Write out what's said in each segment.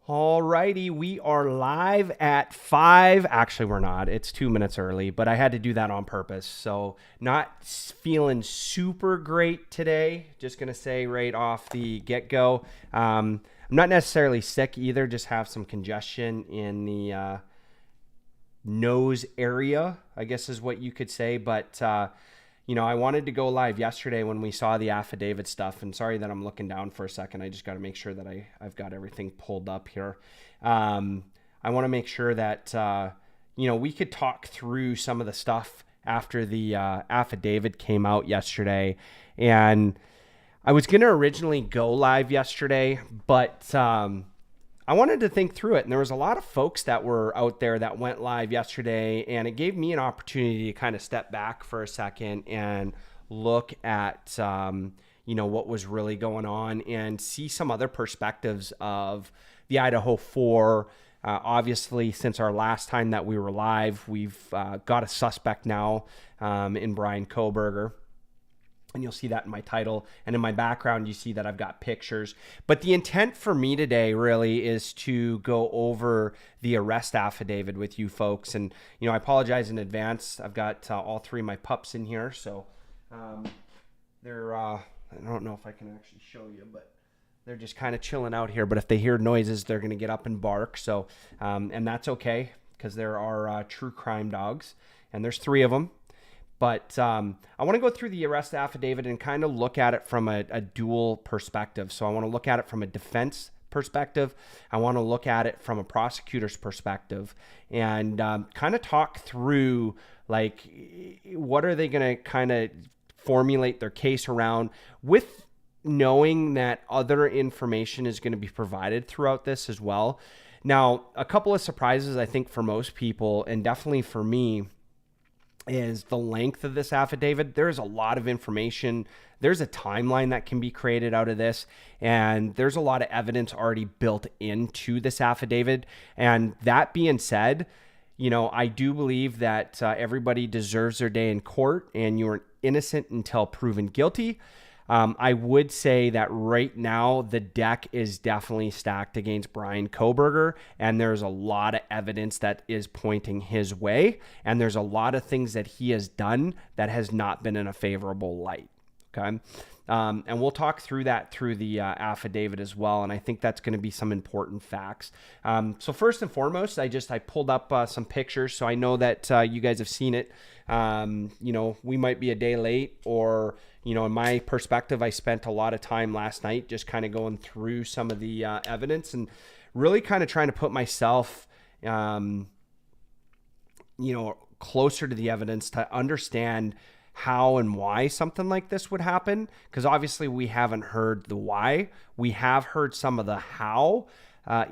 Alrighty, we are live at 5. Actually, we're not. It's 2 minutes early, but I had to do that on purpose. So not feeling super great today. Just going to say right off the get-go. I'm not necessarily sick either. Just have some congestion in the nose area, I guess is what you could say. But I wanted to go live yesterday when we saw the affidavit stuff, and sorry that I'm looking down for a second. I just got to make sure that I've got everything pulled up here. I want to make sure that, we could talk through some of the stuff after the affidavit came out yesterday. And I was going to originally go live yesterday, but I wanted to think through it, and there was a lot of folks that were out there that went live yesterday, and it gave me an opportunity to kind of step back for a second and look at, what was really going on and see some other perspectives of the Idaho 4. Obviously, since our last time that we were live, we've got a suspect now in Bryan Kohberger. And you'll see that in my title, and in my background, you see that I've got pictures. But the intent for me today really is to go over the arrest affidavit with you folks. And, I apologize in advance. I've got all three of my pups in here. So they're, I don't know if I can actually show you, but they're just kind of chilling out here. But if they hear noises, they're going to get up and bark. So, and that's okay, because there are TrueCrime dogs, and there's 3 of them. But I want to go through the arrest affidavit and kind of look at it from a dual perspective. So I want to look at it from a defense perspective. I want to look at it from a prosecutor's perspective, and kind of talk through, like, what are they going to kind of formulate their case around, with knowing that other information is going to be provided throughout this as well. Now, a couple of surprises, I think, for most people, and definitely for me, is the length of this affidavit. There's a lot of information. There's a timeline that can be created out of this, and there's a lot of evidence already built into this affidavit. And that being said, I do believe that everybody deserves their day in court, and you're innocent until proven guilty. I would say that right now the deck is definitely stacked against Bryan Kohberger, and there's a lot of evidence that is pointing his way, and there's a lot of things that he has done that has not been in a favorable light. Okay. And we'll talk through that through the affidavit as well. And I think that's going to be some important facts. So first and foremost, I pulled up some pictures, so I know that you guys have seen it. We might be a day late, or, in my perspective, I spent a lot of time last night just kind of going through some of the evidence and really kind of trying to put myself, closer to the evidence to understand how and why something like this would happen. Because obviously we haven't heard the why. We have heard some of the how,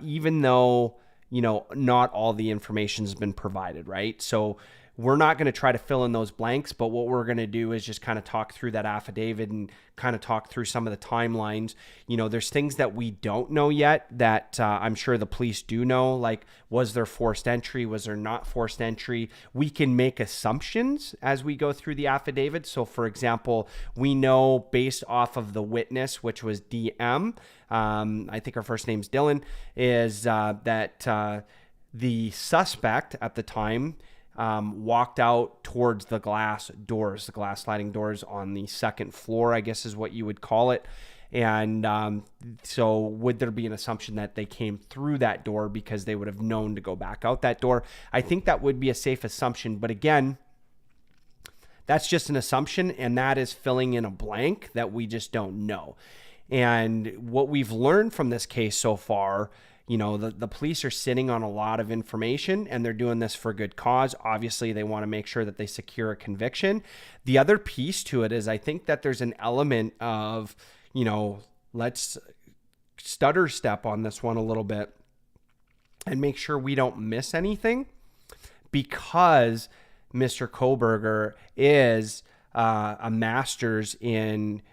even though, not all the information has been provided, right? So we're not going to try to fill in those blanks, but what we're going to do is just kind of talk through that affidavit and kind of talk through some of the timelines. There's things that we don't know yet that I'm sure the police do know, like, was there forced entry? Was there not forced entry? We can make assumptions as we go through the affidavit. So, for example, we know based off of the witness, which was DM, I think our first name's Dylan, is that the suspect at the time walked out towards the glass sliding doors on the second floor, I guess is what you would call it. And so would there be an assumption that they came through that door because they would have known to go back out that door? I think that would be a safe assumption. But again, that's just an assumption, and that is filling in a blank that we just don't know. And what we've learned from this case so far, the police are sitting on a lot of information, and they're doing this for good cause. Obviously, they want to make sure that they secure a conviction. The other piece to it is I think that there's an element of, let's stutter step on this one a little bit and make sure we don't miss anything, because Mr. Kohberger is a master's in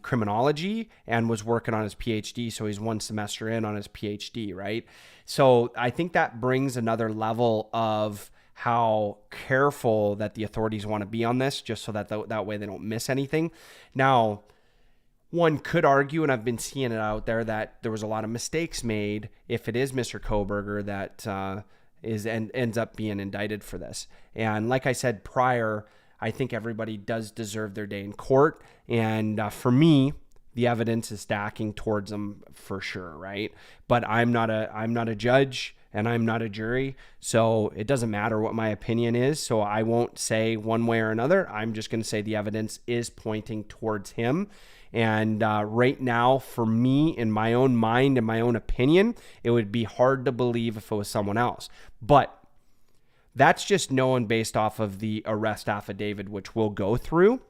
criminology and was working on his PhD. So he's 1 semester in on his PhD, right? So I think that brings another level of how careful that the authorities want to be on this, just so that that way they don't miss anything. Now, one could argue, and I've been seeing it out there, that there was a lot of mistakes made if it is Mr. Kohberger that ends up being indicted for this. And like I said prior, I think everybody does deserve their day in court. And for me, the evidence is stacking towards them for sure, right? But I'm not a judge and I'm not a jury, so it doesn't matter what my opinion is. So I won't say one way or another. I'm just going to say the evidence is pointing towards him. And right now, for me, in my own mind and my own opinion, it would be hard to believe if it was someone else. But that's just known based off of the arrest affidavit, which we'll go through.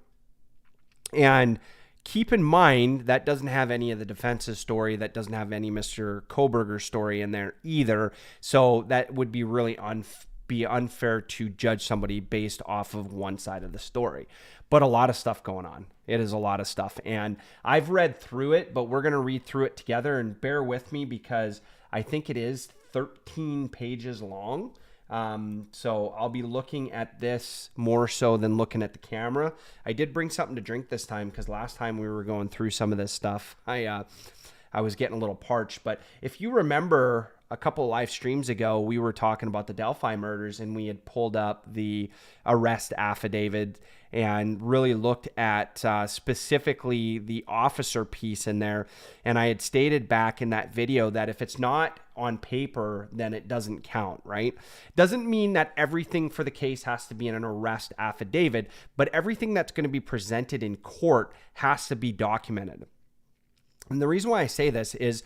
And keep in mind, that doesn't have any of the defense's story. That doesn't have any Mr. Kohberger story in there either. So that would be really unfair to judge somebody based off of one side of the story. But a lot of stuff going on. It is a lot of stuff. And I've read through it, but we're going to read through it together, and bear with me because I think it is 13 pages long. So I'll be looking at this more so than looking at the camera. I did bring something to drink this time because last time we were going through some of this stuff, I was getting a little parched. But if you remember a couple of live streams ago, we were talking about the Delphi murders, and we had pulled up the arrest affidavit and really looked at specifically the officer piece in there. And I had stated back in that video that if it's not on paper, then it doesn't count, right? Doesn't mean that everything for the case has to be in an arrest affidavit, but everything that's going to be presented in court has to be documented. And the reason why I say this is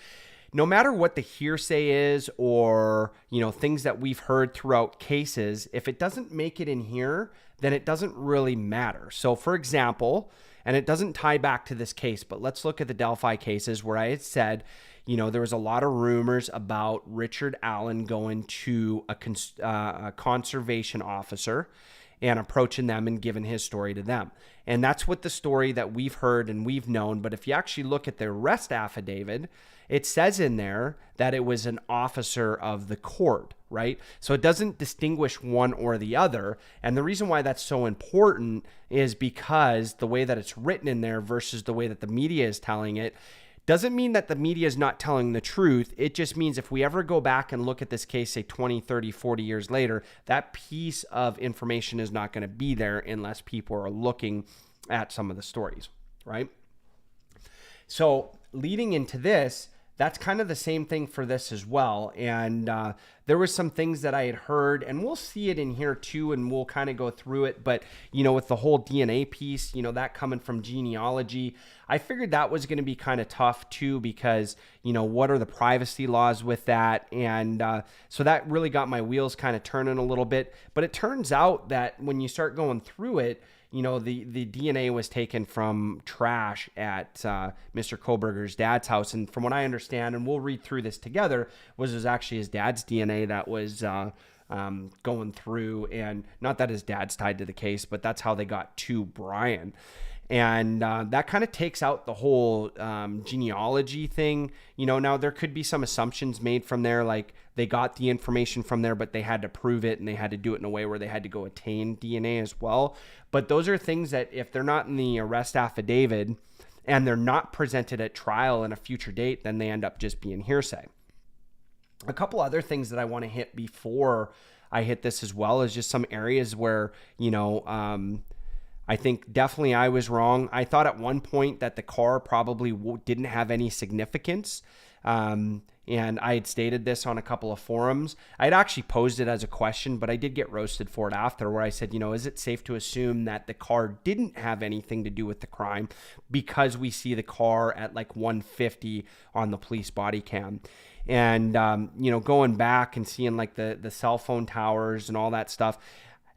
no matter what the hearsay is or, things that we've heard throughout cases, if it doesn't make it in here, then it doesn't really matter. So for example, and it doesn't tie back to this case, but let's look at the Delphi cases where I had said, there was a lot of rumors about Richard Allen going to a conservation officer and approaching them and giving his story to them. And that's what the story that we've heard and we've known. But if you actually look at the arrest affidavit, it says in there that it was an officer of the court, right? So it doesn't distinguish one or the other. And the reason why that's so important is because the way that it's written in there versus the way that the media is telling it doesn't mean that the media is not telling the truth. It just means if we ever go back and look at this case, say 20, 30, 40 years later, that piece of information is not going to be there unless people are looking at some of the stories, right? So leading into this, that's kind of the same thing for this as well. And there was some things that I had heard, and we'll see it in here too, and we'll kind of go through it. But, with the whole DNA piece, that coming from genealogy, I figured that was going to be kind of tough too, because, what are the privacy laws with that? And so that really got my wheels kind of turning a little bit. But it turns out that when you start going through it, the DNA was taken from trash at Mr. Kohberger's dad's house. And from what I understand, and we'll read through this together, it was actually his dad's DNA that was going through. And not that his dad's tied to the case, but that's how they got to Bryan. And that kind of takes out the whole genealogy thing. Now there could be some assumptions made from there, like they got the information from there, but they had to prove it and they had to do it in a way where they had to go attain DNA as well. But those are things that if they're not in the arrest affidavit and they're not presented at trial in a future date, then they end up just being hearsay. A couple other things that I want to hit before I hit this as well is just some areas where, I think definitely I was wrong. I thought at one point that the car probably didn't have any significance. And I had stated this on a couple of forums. I had actually posed it as a question, but I did get roasted for it after, where I said, is it safe to assume that the car didn't have anything to do with the crime because we see the car at like 150 on the police body cam? And, going back and seeing like the cell phone towers and all that stuff,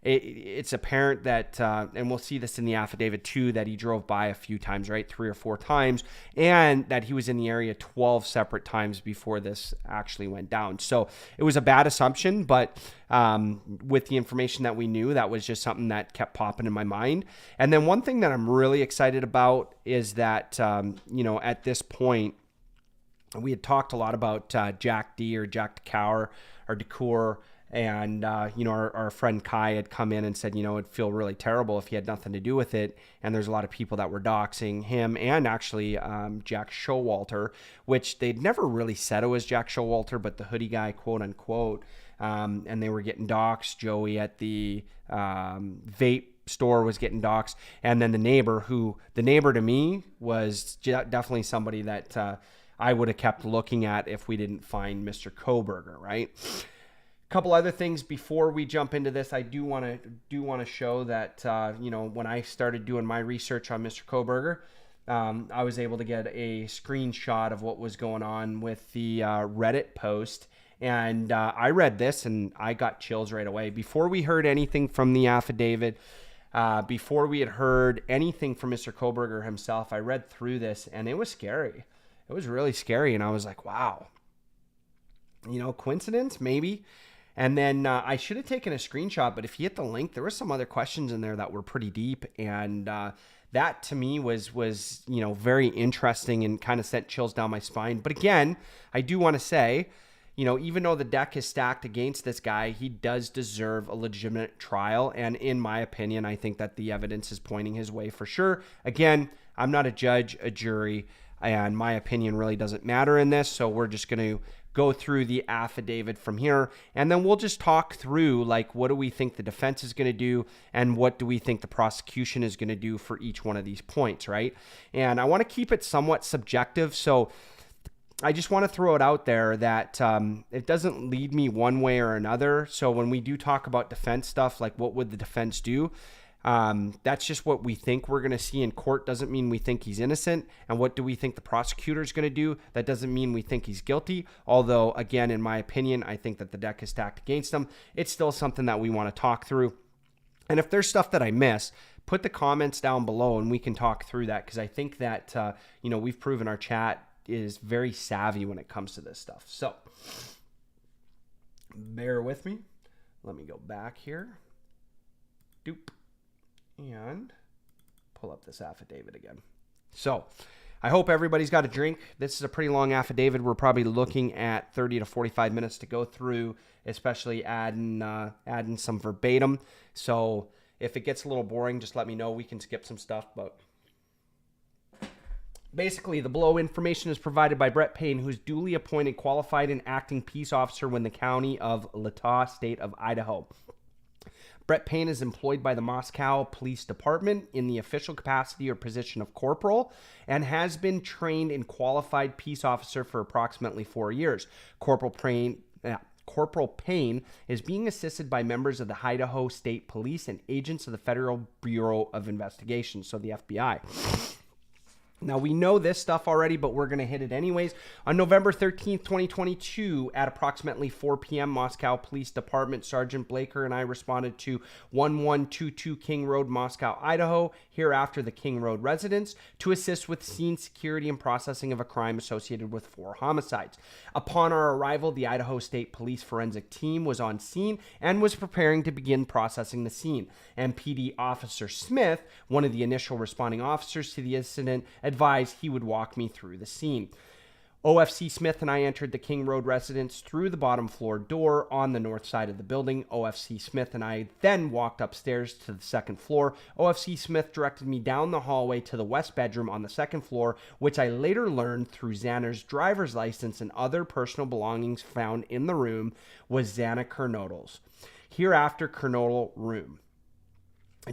it's apparent that, and we'll see this in the affidavit too, that he drove by a few times, right? 3 or 4 times, and that he was in the area 12 separate times before this actually went down. So it was a bad assumption, but with the information that we knew, that was just something that kept popping in my mind. And then one thing that I'm really excited about is that, at this point, we had talked a lot about Jack D or Jack DeCour or DeCour And, our friend Kai had come in and said, it'd feel really terrible if he had nothing to do with it. And there's a lot of people that were doxing him and actually Jack Showalter, which they'd never really said it was Jack Showalter, but the hoodie guy, quote unquote. And they were getting doxed. Joey at the vape store was getting doxed. And then the neighbor to me was definitely somebody that I would have kept looking at if we didn't find Mr. Kohberger, right? Couple other things before we jump into this. I do want to show that when I started doing my research on Mr. Kohberger, I was able to get a screenshot of what was going on with the Reddit post, and I read this and I got chills right away. Before we heard anything from the affidavit, before we had heard anything from Mr. Kohberger himself, I read through this and it was scary. It was really scary, and I was like, wow, coincidence maybe. And then I should have taken a screenshot, but if you hit the link, there were some other questions in there that were pretty deep. And that to me was very interesting and kind of sent chills down my spine. But again, I do want to say, even though the deck is stacked against this guy, he does deserve a legitimate trial. And in my opinion, I think that the evidence is pointing his way for sure. Again, I'm not a judge, a jury, and my opinion really doesn't matter in this. So we're just going to go through the affidavit from here, and then we'll just talk through, like, what do we think the defense is going to do and what do we think the prosecution is going to do for each one of these points, right? And I want to keep it somewhat subjective, so I just want to throw it out there that it doesn't lead me one way or another. So when we do talk about defense stuff, like what would the defense do? That's just what we think we're going to see in court. Doesn't mean we think he's innocent. And what do we think the prosecutor is going to do? That doesn't mean we think he's guilty. Although, again, in my opinion, I think that the deck is stacked against him. It's still something that we want to talk through. And if there's stuff that I miss, put the comments down below and we can talk through that. Because I think that, we've proven our chat is very savvy when it comes to this stuff. So bear with me. Let me go back here. Doop. And pull up this affidavit again. So I hope everybody's got a drink. This is a pretty long affidavit. We're probably looking at 30 to 45 minutes to go through, especially adding some verbatim. So if it gets a little boring, just let me know. We can skip some stuff. But basically, the below information is provided by Brett Payne, who's duly appointed qualified and acting peace officer in the county of Idaho, state of Idaho. Brett Payne is employed by the Moscow Police Department in the official capacity or position of corporal and has been trained and qualified peace officer for approximately 4 years. Corporal Payne is being assisted by members of the Idaho State Police and agents of the Federal Bureau of Investigation, so the FBI. Now, we know this stuff already, but we're going to hit it anyways. On November 13th, 2022, at approximately 4 p.m., Moscow Police Department Sergeant Blaker and I responded to 1122 King Road, Moscow, Idaho, hereafter the King Road residence, to assist with scene security and processing of a crime associated with 4 homicides. Upon our arrival, the Idaho State Police forensic team was on scene and was preparing to begin processing the scene. MPD Officer Smith, one of the initial responding officers to the incident, advised he would walk me through the scene. OFC Smith and I entered the King Road residence through the bottom floor door on the north side of the building. OFC Smith and I then walked upstairs to the second floor. OFC Smith directed me down the hallway to the west bedroom on the second floor, which I later learned through Xana's driver's license and other personal belongings found in the room was Xana Kernodle's. Hereafter, Kernodle room.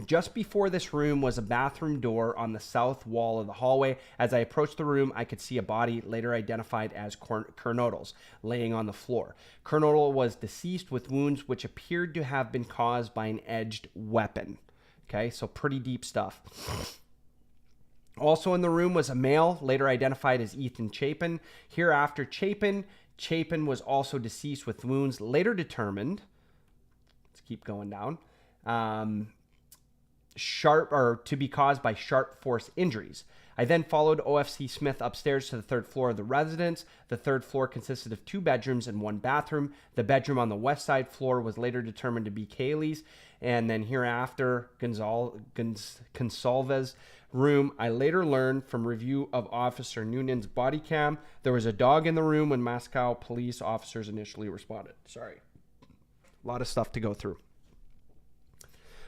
Just before this room was a bathroom door on the south wall of the hallway. As I approached the room, I could see a body later identified as Kernodle's laying on the floor. Kernodle was deceased with wounds which appeared to have been caused by an edged weapon. Okay, so pretty deep stuff. Also in the room was a male, later identified as Ethan Chapin. Hereafter, Chapin was also deceased with wounds later determined. Let's keep going down. To be caused by sharp force injuries. I then followed OFC Smith upstairs to the third floor of the residence. The third floor consisted of 2 bedrooms and 1 bathroom. The bedroom on the west side floor was later determined to be Kaylee's. And then hereafter, Gonsalves' room. I later learned from review of Officer Noonan's body cam, there was a dog in the room when Moscow police officers initially responded. Sorry. A lot of stuff to go through.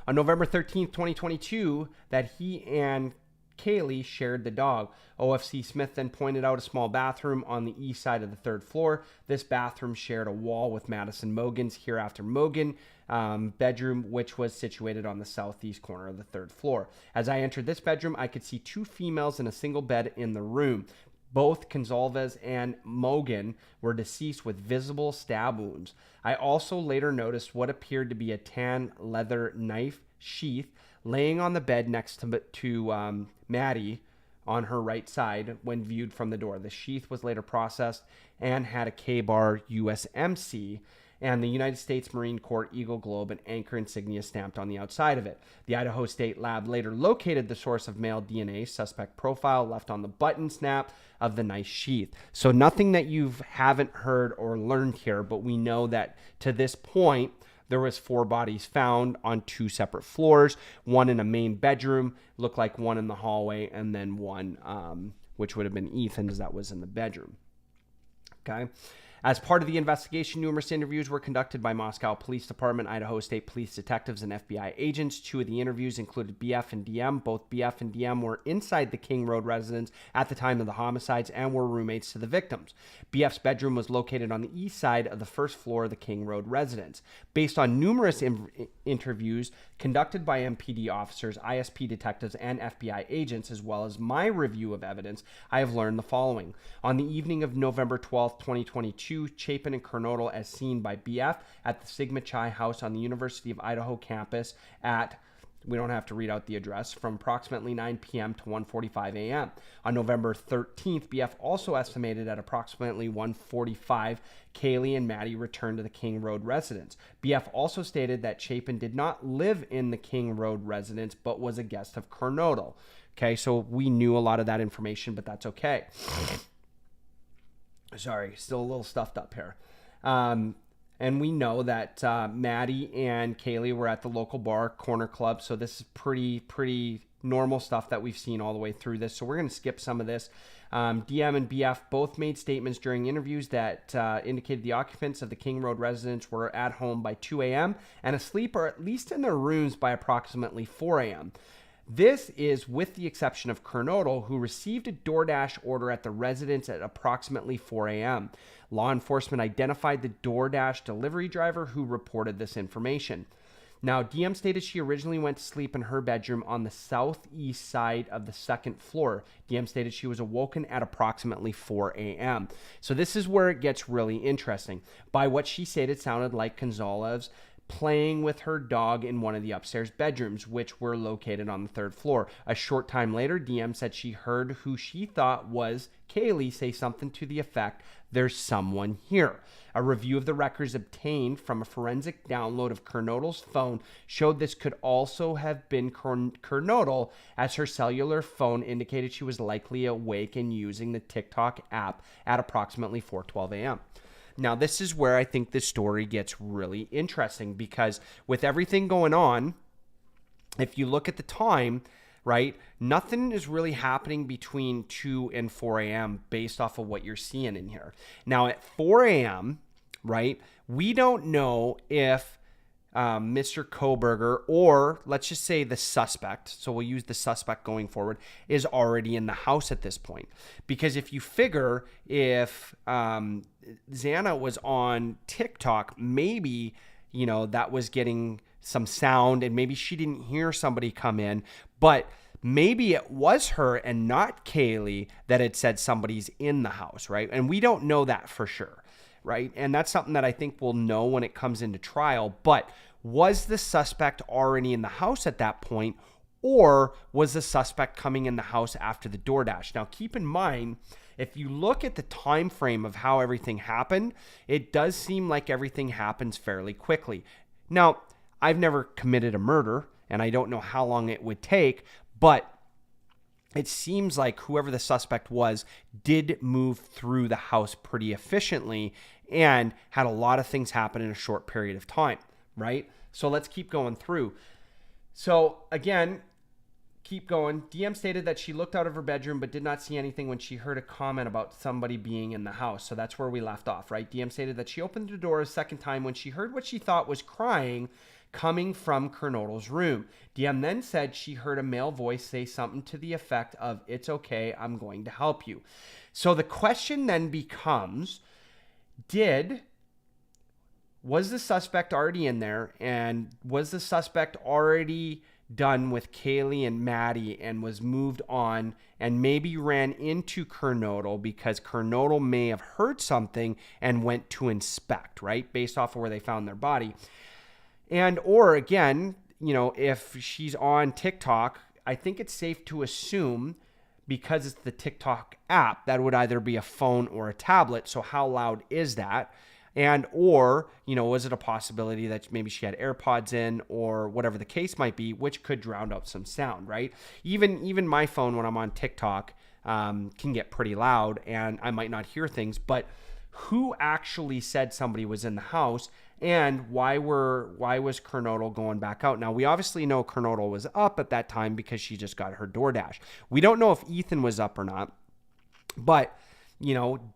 On November 13th, 2022, that he and Kaylee shared the dog. OFC Smith then pointed out a small bathroom on the east side of the third floor. This bathroom shared a wall with Madison Mogan's, hereafter Mogan, bedroom, which was situated on the southeast corner of the third floor. As I entered this bedroom, I could see two females in a single bed in the room. Both Gonzalez and Mogan were deceased with visible stab wounds. I also later noticed what appeared to be a tan leather knife sheath laying on the bed next to Maddie on her right side when viewed from the door. The sheath was later processed and had a K-bar USMC and the United States Marine Corps Eagle Globe and anchor insignia stamped on the outside of it. The Idaho State Lab later located the source of male DNA, suspect profile left on the button snap of the knife sheath. So nothing that you haven't heard or learned here, but we know that to this point, there was 4 bodies found on 2 separate floors, one in a main bedroom, looked like one in the hallway, and then one, which would have been Ethan's, that was in the bedroom. Okay. As part of the investigation, numerous interviews were conducted by Moscow Police Department, Idaho State Police detectives, and FBI agents. 2 of the interviews included BF and DM. Both BF and DM were inside the King Road residence at the time of the homicides and were roommates to the victims. BF's bedroom was located on the east side of the first floor of the King Road residence. Based on numerous interviews conducted by MPD officers, ISP detectives, and FBI agents, as well as my review of evidence, I have learned the following. On the evening of November 12th, 2022, Chapin and Kernodle, as seen by BF at the Sigma Chi house on the University of Idaho campus at, we don't have to read out the address, from approximately 9 p.m. to 1:45 a.m. On November 13th, BF also estimated at approximately 1:45, Kaylee and Maddie returned to the King Road residence. BF also stated that Chapin did not live in the King Road residence, but was a guest of Kernodle. Okay, so we knew a lot of that information, but that's okay. Sorry, still a little stuffed up here. And we know that Maddie and Kaylee were at the local bar, Corner Club. So this is pretty normal stuff that we've seen all the way through this. So we're going to skip some of this. DM and BF both made statements during interviews that indicated the occupants of the King Road residence were at home by 2 a.m. and asleep or at least in their rooms by approximately 4 a.m. This is with the exception of Kernodle, who received a DoorDash order at the residence at approximately 4 a.m. Law enforcement identified the DoorDash delivery driver who reported this information. Now, DM stated she originally went to sleep in her bedroom on the southeast side of the second floor. DM stated she was awoken at approximately 4 a.m. So this is where it gets really interesting. By what she said, it sounded like Gonzalez playing with her dog in one of the upstairs bedrooms, which were located on the third floor. A short time later, DM said she heard who she thought was Kaylee say something to the effect, "There's someone here." A review of the records obtained from a forensic download of Kernodle's phone showed this could also have been Kernodle, as her cellular phone indicated she was likely awake and using the TikTok app at approximately 4:12 a.m. Now, this is where I think this story gets really interesting, because with everything going on, if you look at the time, right, nothing is really happening between 2 and 4 a.m. based off of what you're seeing in here. Now, at 4 a.m., right, we don't know if Mr. Kohberger, or let's just say the suspect, so we'll use the suspect going forward, is already in the house at this point. Because if you figure if Xana was on TikTok, maybe, you know, that was getting some sound and maybe she didn't hear somebody come in, but maybe it was her and not Kaylee that had said somebody's in the house, right? And we don't know that for sure, right? And that's something that I think we'll know when it comes into trial. But was the suspect already in the house at that point, or was the suspect coming in the house after the DoorDash? Now, keep in mind, if you look at the time frame of how everything happened, it does seem like everything happens fairly quickly. Now, I've never committed a murder, and I don't know how long it would take, but it seems like whoever the suspect was did move through the house pretty efficiently and had a lot of things happen in a short period of time, right? So let's keep going through. So again, keep going. DM stated that she looked out of her bedroom but did not see anything when she heard a comment about somebody being in the house. So that's where we left off, right? DM stated that she opened the door a second time when she heard what she thought was crying coming from Kernodle's room. DM then said she heard a male voice say something to the effect of, "It's okay, I'm going to help you." So the question then becomes, was the suspect already in there, and was the suspect already done with Kaylee and Maddie and was moved on and maybe ran into Kernodle because Kernodle may have heard something and went to inspect, right? Based off of where they found their body. And, or again, if she's on TikTok, I think it's safe to assume, because it's the TikTok app, that would either be a phone or a tablet. So how loud is that? And, or, was it a possibility that maybe she had AirPods in or whatever the case might be, which could drown out some sound, right? Even my phone, when I'm on TikTok, can get pretty loud and I might not hear things, but who actually said somebody was in the house, and why was Kernodle going back out? Now, we obviously know Kernodle was up at that time because she just got her DoorDash. We don't know if Ethan was up or not, but,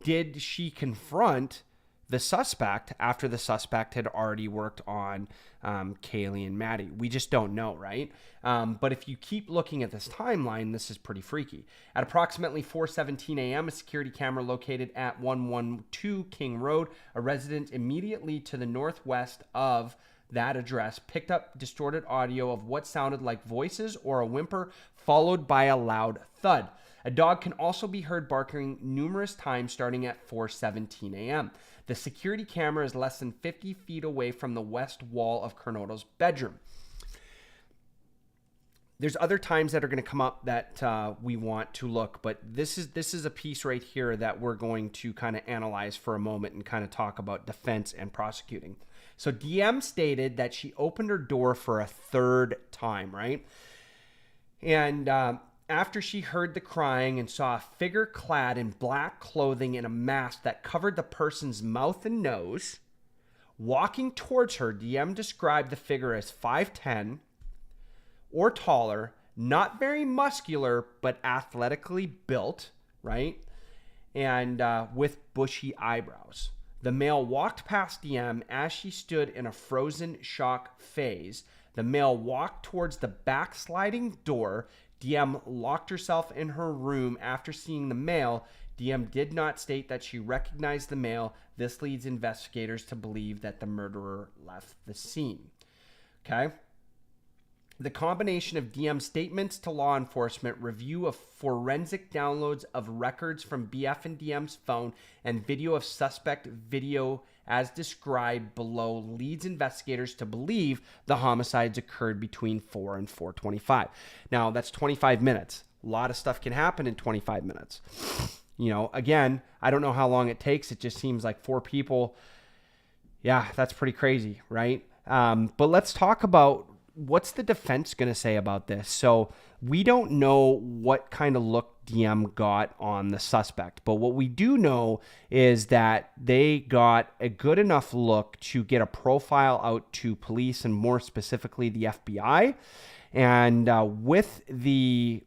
did she confront the suspect after the suspect had already worked on Kaylee and Maddie? We just don't know, right? But if you keep looking at this timeline, this is pretty freaky. At approximately 4:17 a.m., a security camera located at 112 King Road, a resident immediately to the northwest of that address, picked up distorted audio of what sounded like voices or a whimper, followed by a loud thud. A dog can also be heard barking numerous times starting at 4:17 a.m. The security camera is less than 50 feet away from the west wall of Kernodle's bedroom. There's other times that are going to come up that we want to look, but this is a piece right here that we're going to kind of analyze for a moment and kind of talk about defense and prosecuting. So DM stated that she opened her door for a third time, right? And after she heard the crying and saw a figure clad in black clothing and a mask that covered the person's mouth and nose, walking towards her, DM described the figure as 5'10", or taller, not very muscular, but athletically built, right? And with bushy eyebrows. The male walked past DM as she stood in a frozen shock phase. The male walked towards the backsliding door. DM locked herself in her room after seeing the male. DM did not state that she recognized the male. This leads investigators to believe that the murderer left the scene. Okay? The combination of DM's statements to law enforcement, review of forensic downloads of records from BF and DM's phone, and video of suspect video as described below leads investigators to believe the homicides occurred between 4 and 4:25. Now, that's 25 minutes. A lot of stuff can happen in 25 minutes. Again, I don't know how long it takes. It just seems like 4 people. Yeah, that's pretty crazy, right? But let's talk about what's the defense going to say about this. So we don't know what kind of look DM got on the suspect, but what we do know is that they got a good enough look to get a profile out to police and more specifically the FBI. And with the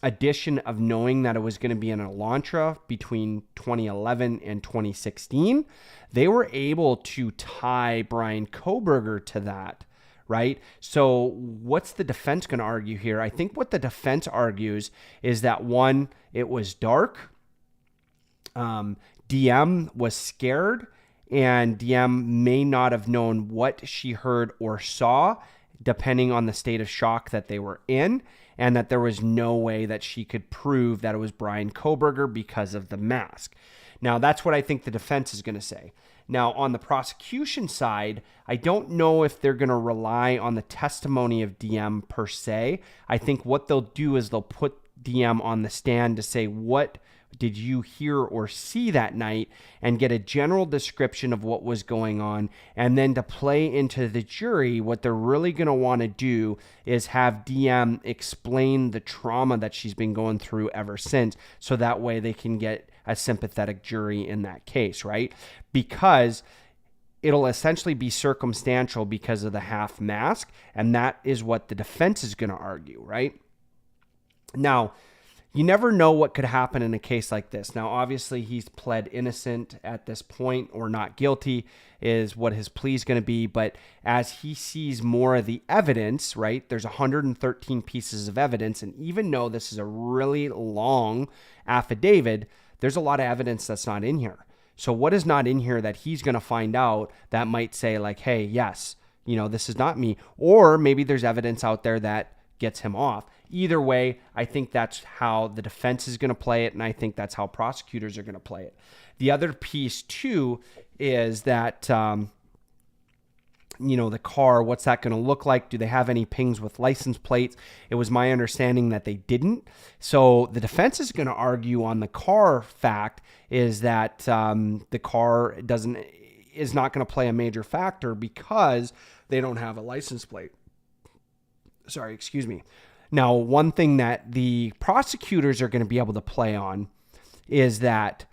addition of knowing that it was going to be an Elantra between 2011 and 2016, they were able to tie Bryan Kohberger to that. Right? So what's the defense going to argue here? I think what the defense argues is that, one, it was dark. DM was scared, and DM may not have known what she heard or saw, depending on the state of shock that they were in, and that there was no way that she could prove that it was Bryan Kohberger because of the mask. Now, that's what I think the defense is going to say. Now, on the prosecution side, I don't know if they're going to rely on the testimony of DM per se. I think what they'll do is they'll put DM on the stand to say, what did you hear or see that night, and get a general description of what was going on. And then to play into the jury, what they're really going to want to do is have DM explain the trauma that she's been going through ever since, so that way they can get a sympathetic jury in that case, right? Because it'll essentially be circumstantial because of the half mask, and that is what the defense is going to argue, right? Now, you never know what could happen in a case like this. Now, obviously, he's pled innocent at this point, or not guilty is what his plea is going to be. But as he sees more of the evidence, right, there's 113 pieces of evidence. And even though this is a really long affidavit, there's a lot of evidence that's not in here. So what is not in here that he's going to find out that might say like, hey, yes, this is not me. Or maybe there's evidence out there that gets him off. Either way, I think that's how the defense is going to play it, and I think that's how prosecutors are going to play it. The other piece, too, is that, the car, what's that going to look like? Do they have any pings with license plates? It was my understanding that they didn't. So the defense is going to argue on the car fact is that the car is not going to play a major factor because they don't have a license plate. Sorry, excuse me. Now, one thing that the prosecutors are going to be able to play on is that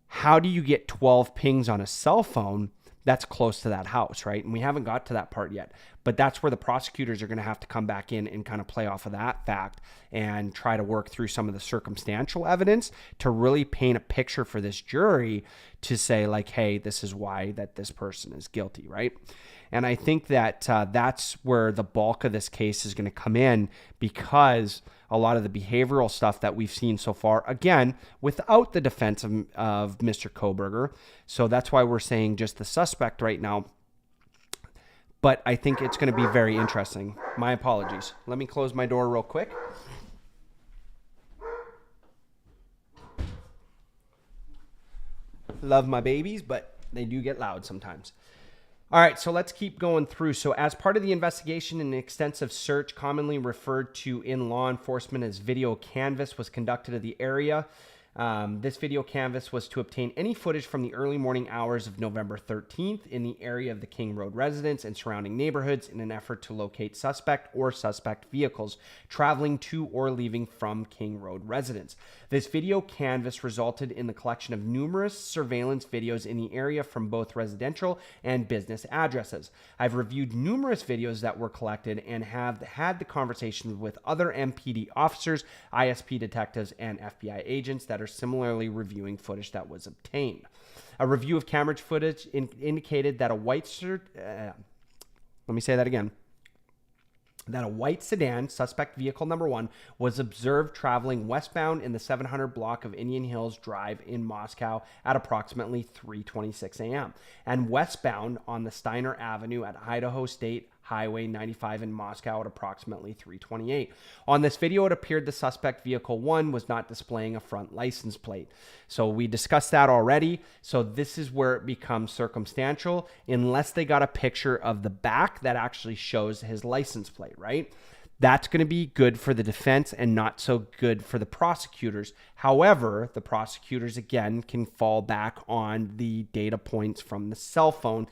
how do you get 12 pings on a cell phone that's close to that house, right? And we haven't got to that part yet, but that's where the prosecutors are going to have to come back in and kind of play off of that fact and try to work through some of the circumstantial evidence to really paint a picture for this jury to say like, hey, this is why that this person is guilty, right? And I think that that's where the bulk of this case is going to come in, because a lot of the behavioral stuff that we've seen so far, again, without the defense of Mr. Kohberger. So that's why we're saying just the suspect right now. But I think it's going to be very interesting. My apologies. Let me close my door real quick. Love my babies, but they do get loud sometimes. All right, so let's keep going through. So as part of the investigation, an extensive search, commonly referred to in law enforcement as video canvass, was conducted of the area. This video canvass was to obtain any footage from the early morning hours of November 13th in the area of the King Road residence and surrounding neighborhoods in an effort to locate suspect or suspect vehicles traveling to or leaving from King Road residence. This video canvass resulted in the collection of numerous surveillance videos in the area from both residential and business addresses. I've reviewed numerous videos that were collected and have had the conversations with other MPD officers, ISP detectives, and FBI agents that are similarly reviewing footage that was obtained. A review of camera footage indicated that a white sedan, suspect vehicle number 1, was observed traveling westbound in the 700 block of Indian Hills Drive in Moscow at approximately 3:26 a.m. and westbound on the Steiner Avenue at Idaho State Highway 95 in Moscow at approximately 3:28. On this video, it appeared the suspect vehicle 1 was not displaying a front license plate. So we discussed that already. So this is where it becomes circumstantial unless they got a picture of the back that actually shows his license plate, right? That's going to be good for the defense and not so good for the prosecutors. However, the prosecutors, again, can fall back on the data points from the cell phone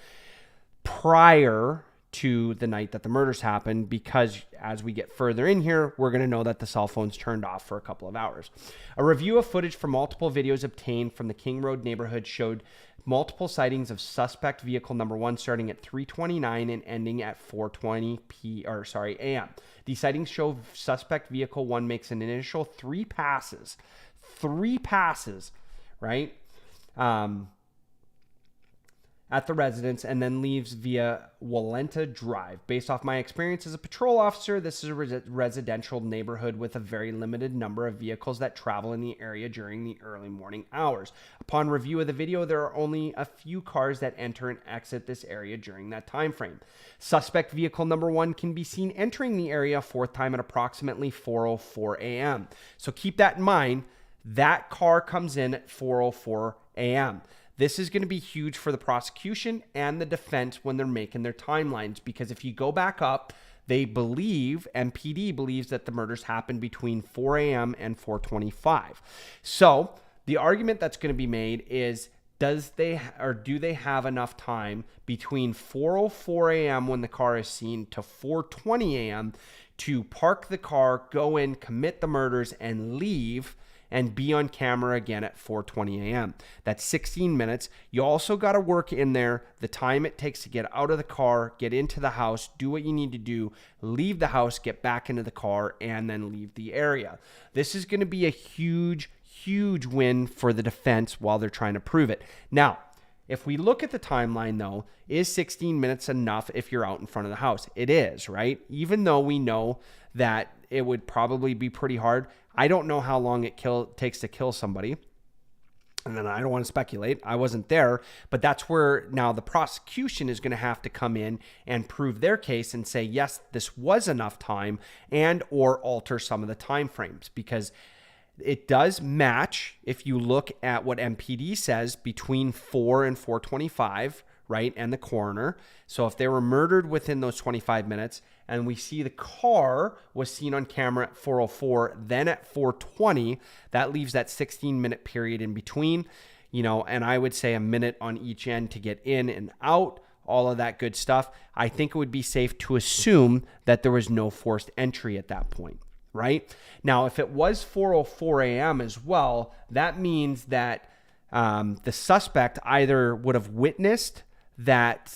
prior to the night that the murders happened, because as we get further in here, we're going to know that the cell phone's turned off for a couple of hours. A review of footage from multiple videos obtained from the King Road neighborhood showed multiple sightings of suspect vehicle number 1 starting at 3:29 and ending at 4:20 a.m. These sightings show suspect vehicle 1 makes an initial three passes, right? At the residence and then leaves via Walenta Drive. Based off my experience as a patrol officer, this is a residential neighborhood with a very limited number of vehicles that travel in the area during the early morning hours. Upon review of the video, there are only a few cars that enter and exit this area during that time frame. Suspect vehicle number 1 can be seen entering the area 4th time at approximately 4:04 a.m. So keep that in mind. That car comes in at 4:04 a.m. This is going to be huge for the prosecution and the defense when they're making their timelines, because if you go back up, MPD believes that the murders happened between 4 a.m. and 4:25. So the argument that's going to be made is, do they have enough time between 4:04 a.m. when the car is seen to 4:20 a.m. to park the car, go in, commit the murders, and leave and be on camera again at 4:20 a.m. That's 16 minutes. You also got to work in there the time it takes to get out of the car, get into the house, do what you need to do, leave the house, get back into the car, and then leave the area. This is going to be a huge win for the defense while they're trying to prove it. Now, if we look at the timeline, though, is 16 minutes enough if you're out in front of the house? It is, right? Even though we know that it would probably be pretty hard. I don't know how long it takes to kill somebody. And then I don't want to speculate. I wasn't there. But that's where now the prosecution is going to have to come in and prove their case and say, yes, this was enough time, and or alter some of the time frames, because it does match, if you look at what MPD says, between 4 and 4:25, right, and the coroner. So if they were murdered within those 25 minutes, and we see the car was seen on camera at 4:04, then at 4:20, that leaves that 16-minute period in between, and I would say a minute on each end to get in and out, all of that good stuff. I think it would be safe to assume that there was no forced entry at that point. Right? Now, if it was 4:04 a.m. as well, that means that the suspect either would have witnessed that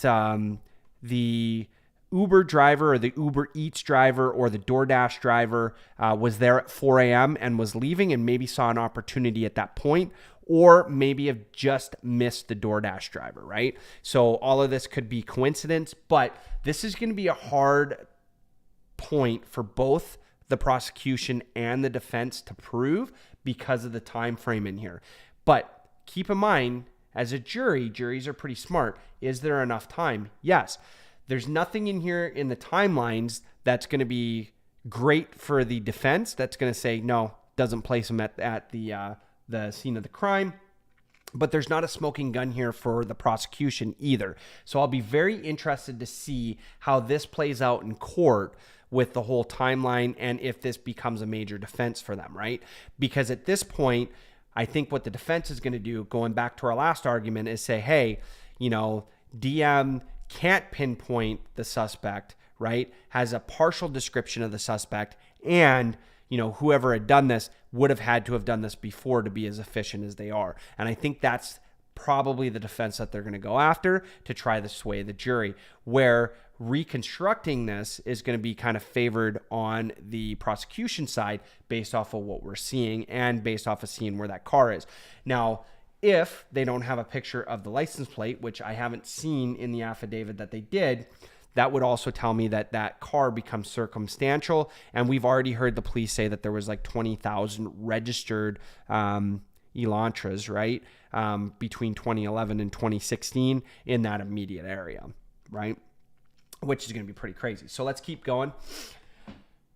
the Uber driver or the Uber Eats driver or the DoorDash driver was there at 4 a.m. and was leaving and maybe saw an opportunity at that point, or maybe have just missed the DoorDash driver, right? So all of this could be coincidence, but this is going to be a hard point for both the prosecution and the defense to prove because of the time frame in here. But keep in mind, as a jury, juries are pretty smart. Is there enough time? Yes. There's nothing in here in the timelines that's going to be great for the defense. That's going to say, no, doesn't place him at the scene of the crime. But there's not a smoking gun here for the prosecution either. So I'll be very interested to see how this plays out in court with the whole timeline and if this becomes a major defense for them, right? Because at this point, I think what the defense is going to do, going back to our last argument, is say, hey, DM can't pinpoint the suspect, right? Has a partial description of the suspect, and whoever had done this would have had to have done this before to be as efficient as they are. And I think that's probably the defense that they're going to go after to try to sway the jury, where reconstructing this is going to be kind of favored on the prosecution side based off of what we're seeing and based off of seeing where that car is. Now, if they don't have a picture of the license plate, which I haven't seen in the affidavit that they did, that would also tell me that that car becomes circumstantial. And we've already heard the police say that there was like 20,000 registered Elantras, right? Between 2011 and 2016 in that immediate area, right? Which is going to be pretty crazy. So let's keep going.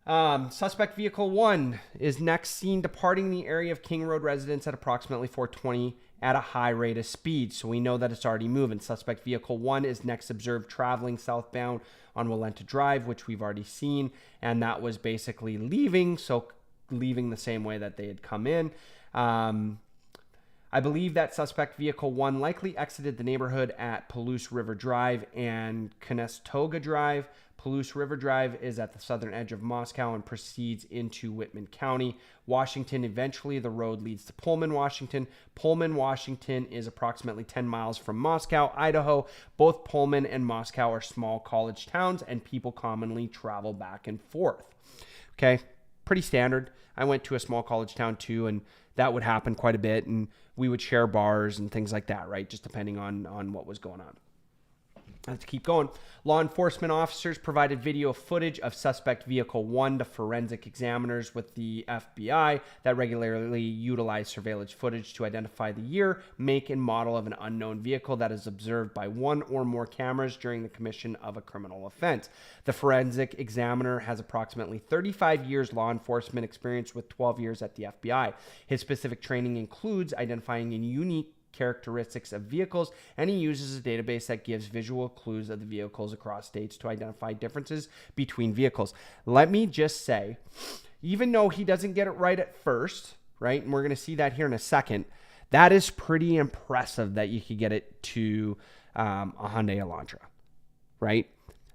Suspect vehicle 1 is next seen departing the area of King Road residence at approximately 4:20 at a high rate of speed. So we know that it's already moving. Suspect vehicle 1 is next observed traveling southbound on Walenta Drive, which we've already seen. And that was basically leaving. So leaving the same way that they had come in. I believe that suspect vehicle 1 likely exited the neighborhood at Palouse River Drive and Conestoga Drive. Palouse River Drive is at the southern edge of Moscow and proceeds into Whitman County, Washington. Eventually, the road leads to Pullman, Washington. Pullman, Washington is approximately 10 miles from Moscow, Idaho. Both Pullman and Moscow are small college towns, and people commonly travel back and forth. Okay, pretty standard. I went to a small college town too, and that would happen quite a bit, and we would share bars and things like that, right? Just depending on what was going on. Let's keep going. Law enforcement officers provided video footage of suspect vehicle 1 to forensic examiners with the FBI that regularly utilize surveillance footage to identify the year, make, and model of an unknown vehicle that is observed by one or more cameras during the commission of a criminal offense. The forensic examiner has approximately 35 years law enforcement experience with 12 years at the FBI. His specific training includes identifying unique characteristics of vehicles, and he uses a database that gives visual clues of the vehicles across states to identify differences between vehicles. Let me just say, even though he doesn't get it right at first, right, and we're going to see that here in a second, that is pretty impressive that you could get it to a Hyundai Elantra, right?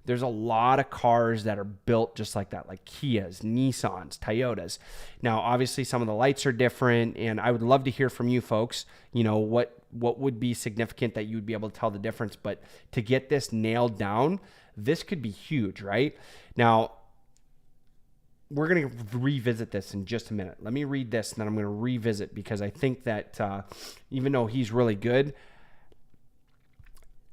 There's a lot of cars that are built just like that, like Kias, Nissans, Toyotas. Now, obviously, some of the lights are different, and I would love to hear from you folks, what would be significant that you'd be able to tell the difference. But to get this nailed down, this could be huge, right? Now, we're going to revisit this in just a minute. Let me read this, and then I'm going to revisit, because I think that even though he's really good,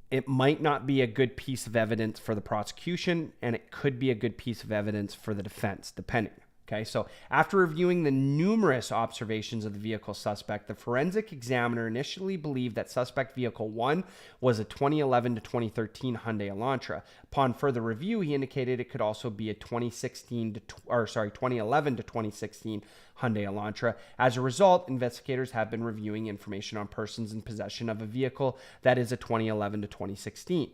it might not be a good piece of evidence for the prosecution, and it could be a good piece of evidence for the defense, depending. Okay, so after reviewing the numerous observations of the vehicle suspect, the forensic examiner initially believed that suspect vehicle 1 was a 2011 to 2013 Hyundai Elantra. Upon further review, he indicated it could also be a 2011 to 2016 Hyundai Elantra. As a result, investigators have been reviewing information on persons in possession of a vehicle that is a 2011 to 2016.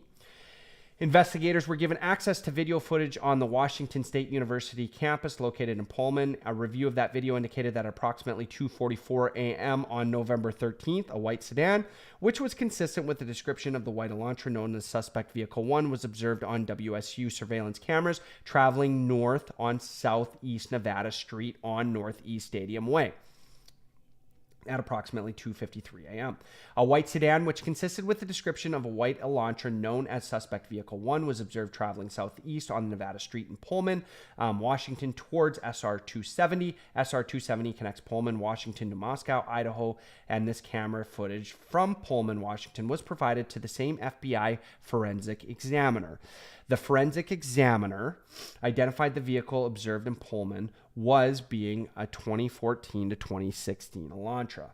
Investigators were given access to video footage on the Washington State University campus located in Pullman. A review of that video indicated that at approximately 2:44 a.m. on November 13th, a white sedan, which was consistent with the description of the white Elantra known as suspect vehicle 1, was observed on WSU surveillance cameras traveling north on Southeast Nevada Street on Northeast Stadium Way at approximately 2:53 a.m. A white sedan, which consisted with the description of a white Elantra known as suspect vehicle 1, was observed traveling southeast on Nevada Street in Pullman, Washington, towards SR 270. SR 270 connects Pullman, Washington to Moscow, Idaho, and this camera footage from Pullman, Washington was provided to the same FBI forensic examiner. The forensic examiner identified the vehicle observed in Pullman was being a 2014 to 2016 Elantra.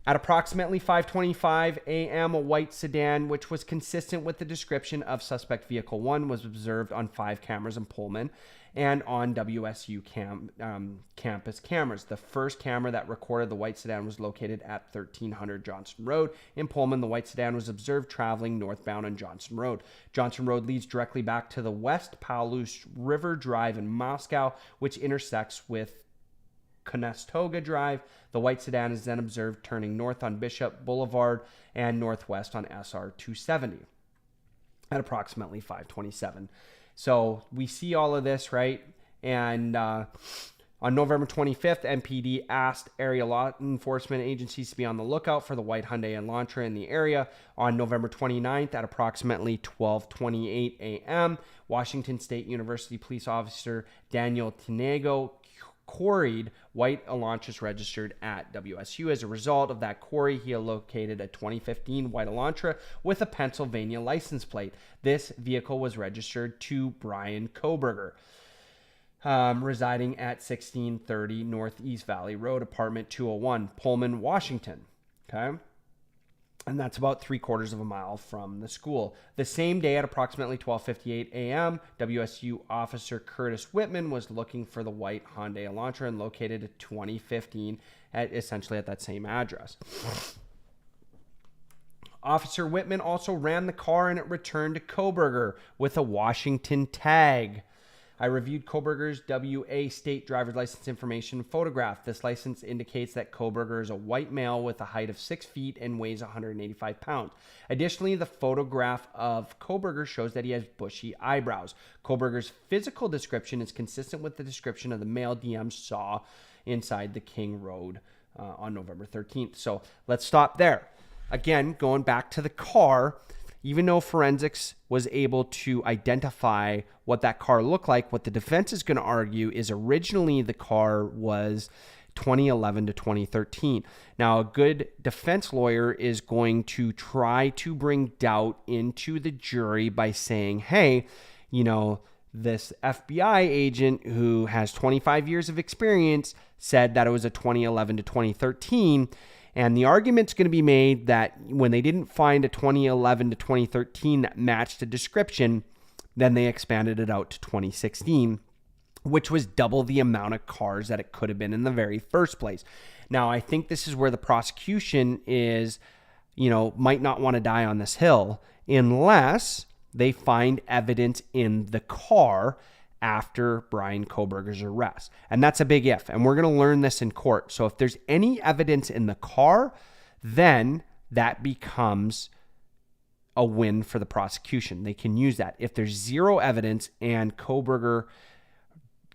At approximately 5:25 a.m., a white sedan, which was consistent with the description of suspect vehicle 1, was observed on 5 cameras in Pullman and on WSU campus cameras. The first camera that recorded the white sedan was located at 1300 Johnson Road. In Pullman, the white sedan was observed traveling northbound on Johnson Road. Johnson Road leads directly back to the West Pawlush River Drive in Moscow, which intersects with Conestoga Drive. The white sedan is then observed turning north on Bishop Boulevard and northwest on SR 270 at approximately 5:27. So we see all of this, right? And on November 25th, MPD asked area law enforcement agencies to be on the lookout for the white Hyundai Elantra in the area. On November 29th at approximately 12:28 a.m., Washington State University police officer Daniel Tinego quarried white Elantras registered at WSU. As a result of that quarry, he located a 2015 white Elantra with a Pennsylvania license plate. This vehicle was registered to Bryan Kohberger, residing at 1630 Northeast Valley Road, apartment 201, Pullman, Washington. Okay. And that's about 3/4 of a mile from the school. The same day at approximately 12:58 a.m., WSU officer Curtis Whitman was looking for the white Hyundai Elantra and located a 2015 essentially at that same address. Officer Whitman also ran the car and it returned to Kohberger with a Washington tag. I reviewed Kohberger's WA state driver's license information photograph. This license indicates that Kohberger is a white male with a height of 6 feet and weighs 185 pounds. Additionally, the photograph of Kohberger shows that he has bushy eyebrows. Kohberger's physical description is consistent with the description of the male DM saw inside the King Road on November 13th. So let's stop there. Again, going back to the car, even though forensics was able to identify what that car looked like, what the defense is going to argue is originally the car was 2011 to 2013. Now, a good defense lawyer is going to try to bring doubt into the jury by saying, hey, this FBI agent who has 25 years of experience said that it was a 2011 to 2013. And the argument's going to be made that when they didn't find a 2011 to 2013 that matched the description, then they expanded it out to 2016, which was double the amount of cars that it could have been in the very first place. Now, I think this is where the prosecution is, might not want to die on this hill unless they find evidence in the car after Bryan Kohberger's arrest. And that's a big if. And we're going to learn this in court. So if there's any evidence in the car, then that becomes a win for the prosecution. They can use that. If there's zero evidence and Kohberger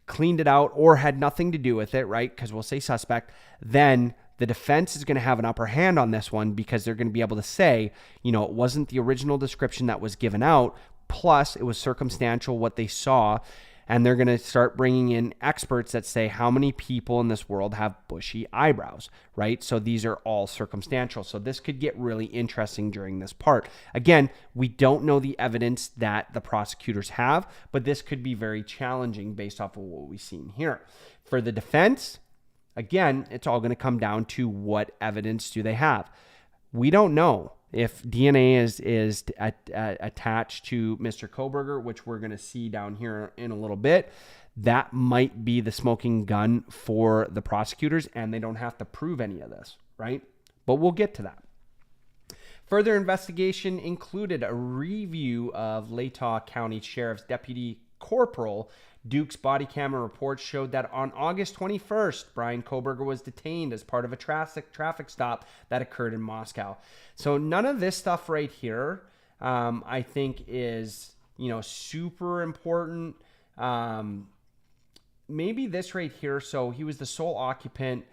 cleaned it out or had nothing to do with it, right? Because we'll say suspect, then the defense is going to have an upper hand on this one because they're going to be able to say, you know, it wasn't the original description that was given out, plus it was circumstantial what they saw. And they're going to start bringing in experts that say how many people in this world have bushy eyebrows, right? So these are all circumstantial. So this could get really interesting during this part. Again, we don't know the evidence that the prosecutors have, but this could be very challenging based off of what we've seen here. For the defense, again, it's all going to come down to what evidence do they have. We don't know if DNA is attached to Mr. Kohberger, which we're going to see down here in a little bit. That might be the smoking gun for the prosecutors, and they don't have to prove any of this, right? But we'll get to that. Further investigation included a review of Latah County Sheriff's Deputy Corporal Duke's body camera reports showed that on August 21st, Bryan Kohberger was detained as part of a traffic stop that occurred in Moscow. So none of this stuff right here, I think is, you know, super important. Maybe this right here. So he was the sole occupant,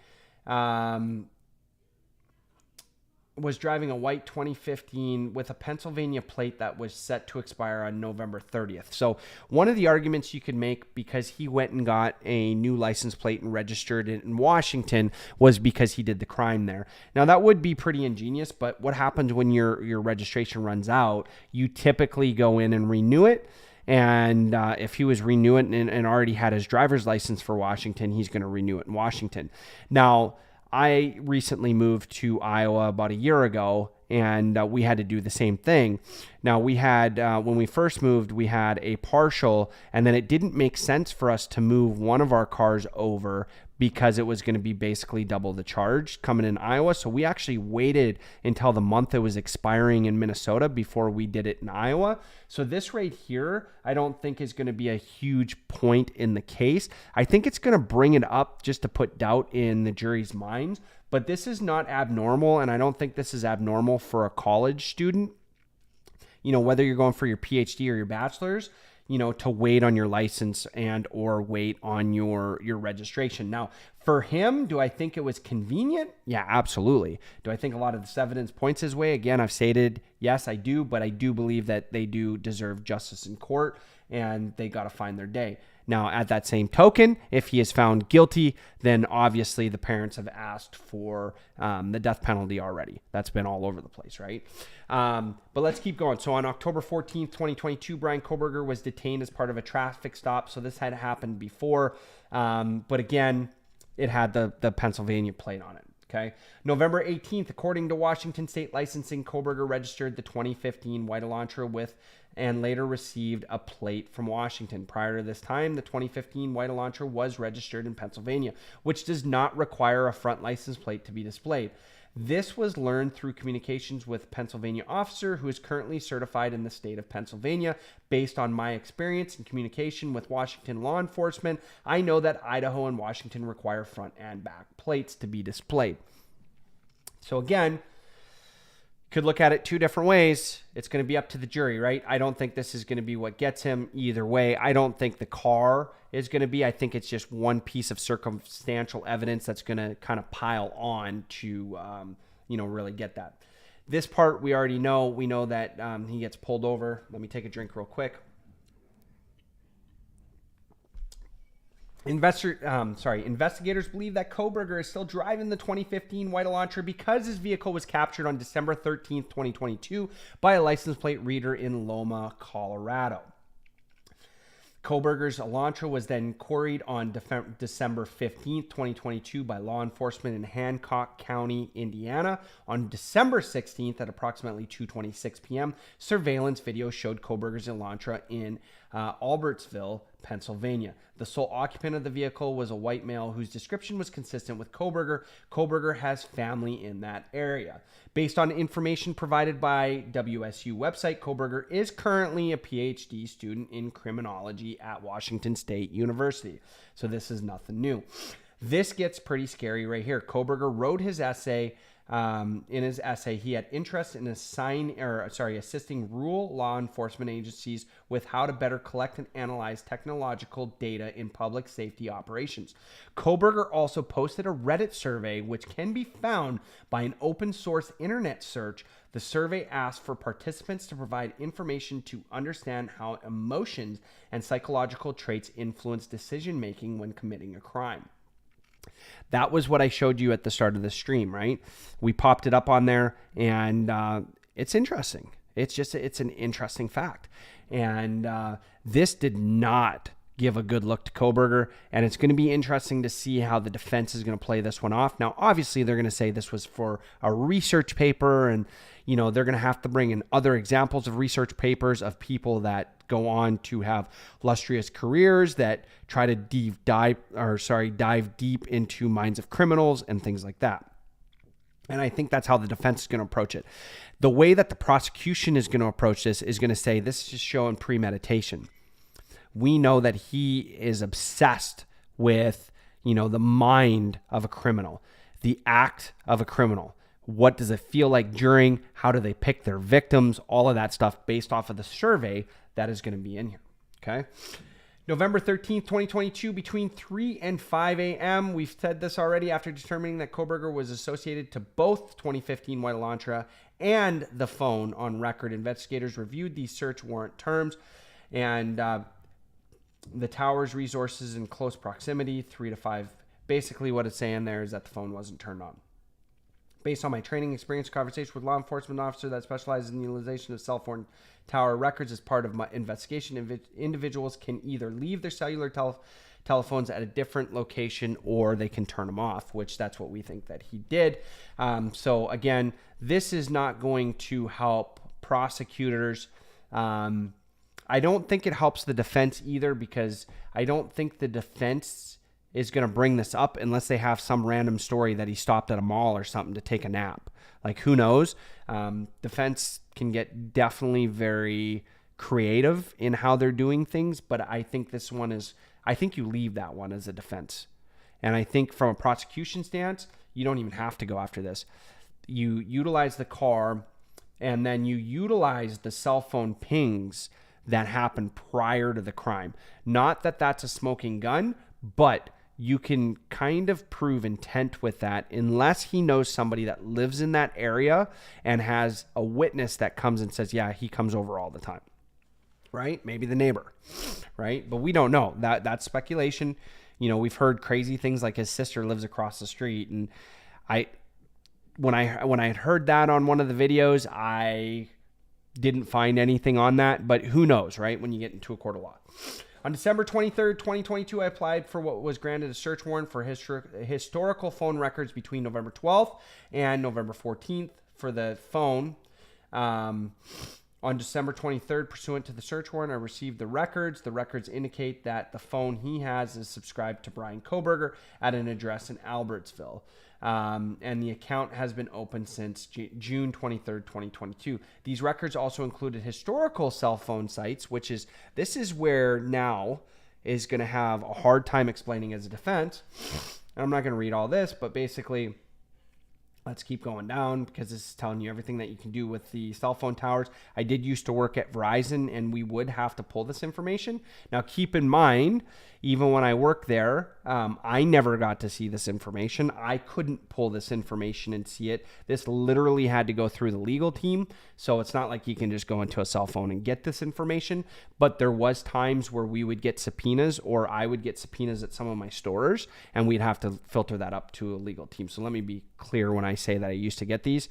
was driving a white 2015 with a Pennsylvania plate that was set to expire on November 30th. So one of the arguments you could make, because he went and got a new license plate and registered it in Washington, was because he did the crime there. Now that would be pretty ingenious, but what happens when your registration runs out? You typically go in and renew it. And if he was renewing and already had his driver's license for Washington, he's going to renew it in Washington. Now, I recently moved to Iowa about a year ago, and we had to do the same thing. Now, we had, when we first moved, we had a partial, and then it didn't make sense for us to move one of our cars over because it was going to be basically double the charge coming in Iowa. So we actually waited until the month it was expiring in Minnesota before we did it in Iowa. So this right here, I don't think is going to be a huge point in the case. I think it's going to bring it up just to put doubt in the jury's minds. But this is not abnormal, and I don't think this is abnormal for a college student. You know, whether you're going for your PhD or your bachelor's, you know, to wait on your license and or wait on your registration. Now, for him, do I think it was convenient? Yeah, absolutely. Do I think a lot of this evidence points his way? Again, I've stated, yes, I do, but I do believe that they do deserve justice in court, and they got to find their day. Now, at that same token, if he is found guilty, then obviously the parents have asked for the death penalty already. That's been all over the place, right? But let's keep going. So on October 14th, 2022, Bryan Kohberger was detained as part of a traffic stop. So this had happened before. But again, it had the Pennsylvania plate on it. Okay. November 18th, according to Washington State licensing, Kohberger registered the 2015 white Elantra with and later received a plate from Washington. Prior to this time, the 2015 white Elantra was registered in Pennsylvania, which does not require a front license plate to be displayed. This was learned through communications with a Pennsylvania officer who is currently certified in the state of Pennsylvania. Based on my experience in communication with Washington law enforcement, I know that Idaho and Washington require front and back plates to be displayed. So again, could look at it two different ways. It's going to be up to the jury, right? I don't think this is going to be what gets him either way. I don't think the car is going to be. I think it's just one piece of circumstantial evidence that's going to kind of pile on to, really get that. This part we already know. We know that he gets pulled over. Let me take a drink real quick. Investigators believe that Kohberger is still driving the 2015 white Elantra because his vehicle was captured on December 13th, 2022 by a license plate reader in Loma, Colorado. Kohberger's Elantra was then quarried on December 15th, 2022 by law enforcement in Hancock County, Indiana. On December 16th at approximately 2:26 p.m., surveillance video showed Kohberger's Elantra in Albertsville, Pennsylvania. The sole occupant of the vehicle was a white male whose description was consistent with Kohberger. Kohberger has family in that area. Based on information provided by WSU website, Kohberger is currently a PhD student in criminology at Washington State University. So this is nothing new. This gets pretty scary right here. Kohberger wrote his essay in his essay, he had interest in assisting rural law enforcement agencies with how to better collect and analyze technological data in public safety operations. Kohberger also posted a Reddit survey, which can be found by an open source internet search. The survey asked for participants to provide information to understand how emotions and psychological traits influence decision making when committing a crime. That was what I showed you at the start of the stream, right? We popped it up on there, and it's interesting. It's an interesting fact. And this did not give a good look to Kohberger, and it's going to be interesting to see how the defense is going to play this one off. Now, obviously, they're going to say this was for a research paper, and they're going to have to bring in other examples of research papers of people that go on to have illustrious careers that try to dive deep into minds of criminals and things like that. And I think that's how the defense is going to approach it. The way that the prosecution is going to approach this is going to say this is just showing premeditation. We know that he is obsessed with, the mind of a criminal, the act of a criminal. What does it feel like during? How do they pick their victims? All of that stuff based off of the survey that is going to be in here. Okay. November 13th, 2022, between 3 and 5 a.m. We've said this already. After determining that Kohberger was associated to both 2015 White Elantra and the phone on record, investigators reviewed the search warrant terms and the tower's resources in close proximity, 3 to 5. Basically, what it's saying there is that the phone wasn't turned on. Based on my training experience, conversation with law enforcement officer that specializes in the utilization of cell phone tower records as part of my investigation, individuals can either leave their cellular telephones at a different location or they can turn them off, which that's what we think that he did. So again, this is not going to help prosecutors. I don't think it helps the defense either, because I don't think the defense is going to bring this up unless they have some random story that he stopped at a mall or something to take a nap. Like, who knows? Defense can get definitely very creative in how they're doing things, but I think I think you leave that one as a defense. And I think from a prosecution stance, you don't even have to go after this. You utilize the car, and then you utilize the cell phone pings that happened prior to the crime. Not that that's a smoking gun, but you can kind of prove intent with that unless he knows somebody that lives in that area and has a witness that comes and says, yeah, he comes over all the time, right? Maybe the neighbor, right? But we don't know. That's speculation. We've heard crazy things like his sister lives across the street. And when I had heard that on one of the videos, I didn't find anything on that, but who knows, right? When you get into a court of law. On December 23rd, 2022, I applied for what was granted a search warrant for historical phone records between November 12th and November 14th for the phone. On December 23rd, pursuant to the search warrant, I received the records. The records indicate that the phone he has is subscribed to Bryan Kohberger at an address in Albertsville. And the account has been open since June 23rd, 2022. These records also included historical cell phone sites, this is where now is going to have a hard time explaining as a defense. And I'm not going to read all this, but basically, let's keep going down because this is telling you everything that you can do with the cell phone towers. I did used to work at Verizon, and we would have to pull this information. Now, keep in mind, even when I worked there, I never got to see this information. I couldn't pull this information and see it. This literally had to go through the legal team. So it's not like you can just go into a cell phone and get this information. But there was times where we would get subpoenas, or I would get subpoenas at some of my stores, and we'd have to filter that up to a legal team. So let me be clear when I say that I used to get these.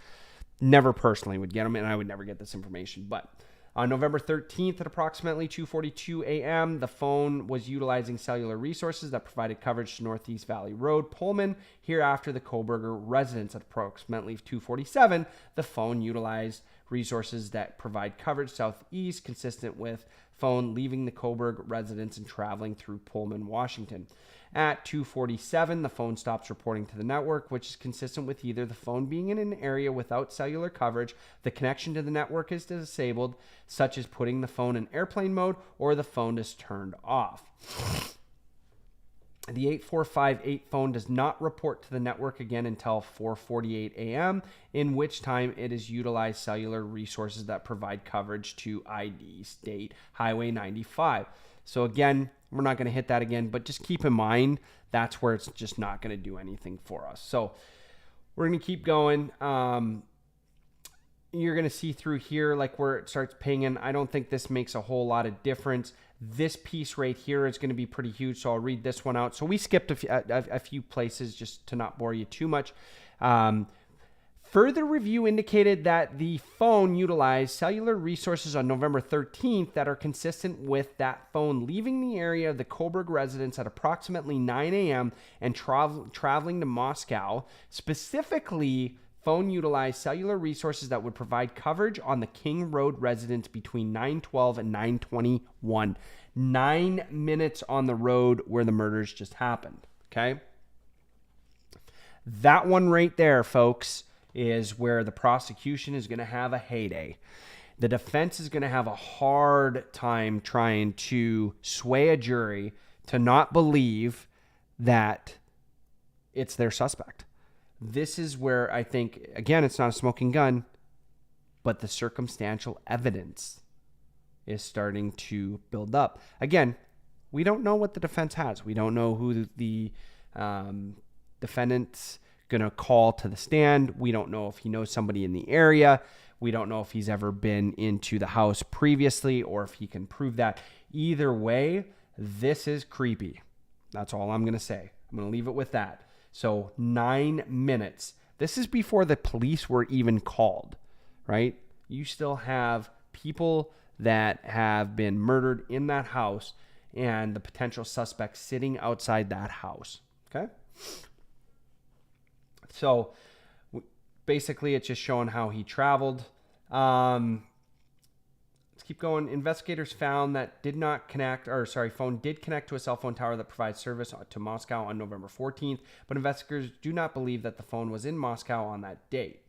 Never personally would get them, and I would never get this information. But on November 13th at approximately 2:42 a.m., the phone was utilizing cellular resources that provided coverage to Northeast Valley Road, Pullman. Hereafter, the Kohberger residence at approximately 2:47, the phone utilized resources that provide coverage southeast, consistent with phone leaving the Kohberger residence and traveling through Pullman, Washington. At 2:47, the phone stops reporting to the network, which is consistent with either the phone being in an area without cellular coverage, the connection to the network is disabled, such as putting the phone in airplane mode, or the phone is turned off. The 8458 phone does not report to the network again until 4:48 a.m., in which time it has utilized cellular resources that provide coverage to ID State Highway 95. So again, we're not going to hit that again, but just keep in mind that's where it's just not going to do anything for us. So we're going to keep going. You're going to see through here, like where it starts pinging. I don't think this makes a whole lot of difference. This piece right here is going to be pretty huge, so I'll read this one out. So we skipped a few places just to not bore you too much. Further review indicated that the phone utilized cellular resources on November 13th that are consistent with that phone leaving the area of the Kohberger residence at approximately 9 a.m. and traveling to Moscow. Specifically, phone utilized cellular resources that would provide coverage on the King Road residence between 9:12 and 9:21. 9 minutes on the road where the murders just happened. Okay? That one right there, folks, is where the prosecution is going to have a heyday. The defense is going to have a hard time trying to sway a jury to not believe that it's their suspect. This is where I think, again, it's not a smoking gun, but the circumstantial evidence is starting to build up. Again, we don't know what the defense has. We don't know who the defendant's going to call to the stand. We don't know if he knows somebody in the area. We don't know if he's ever been into the house previously or if he can prove that. Either way, this is creepy. That's all I'm going to say. I'm going to leave it with that. So 9 minutes. This is before the police were even called, right? You still have people that have been murdered in that house and the potential suspect sitting outside that house, okay? So basically it's just showing how he traveled. Let's keep going. Investigators found that phone did connect to a cell phone tower that provides service to Moscow on November 14th, but investigators do not believe that the phone was in Moscow on that date.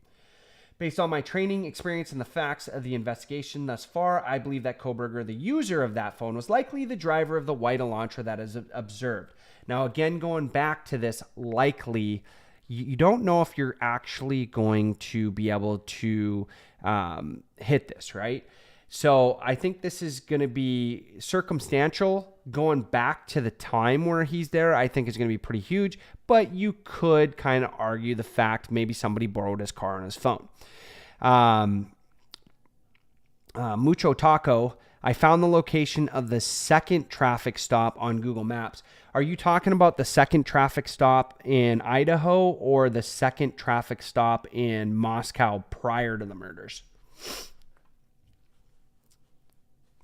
Based on my training, experience, and the facts of the investigation thus far, I believe that Kohberger, the user of that phone, was likely the driver of the white Elantra that is observed. Now, again, going back to this likely, you don't know if you're actually going to be able to hit this, right? So I think this is going to be circumstantial. Going back to the time where he's there, I think is going to be pretty huge. But you could kind of argue the fact maybe somebody borrowed his car and his phone. Mucho Taco, I found the location of the second traffic stop on Google Maps. Are you talking about the second traffic stop in Idaho or the second traffic stop in Moscow prior to the murders?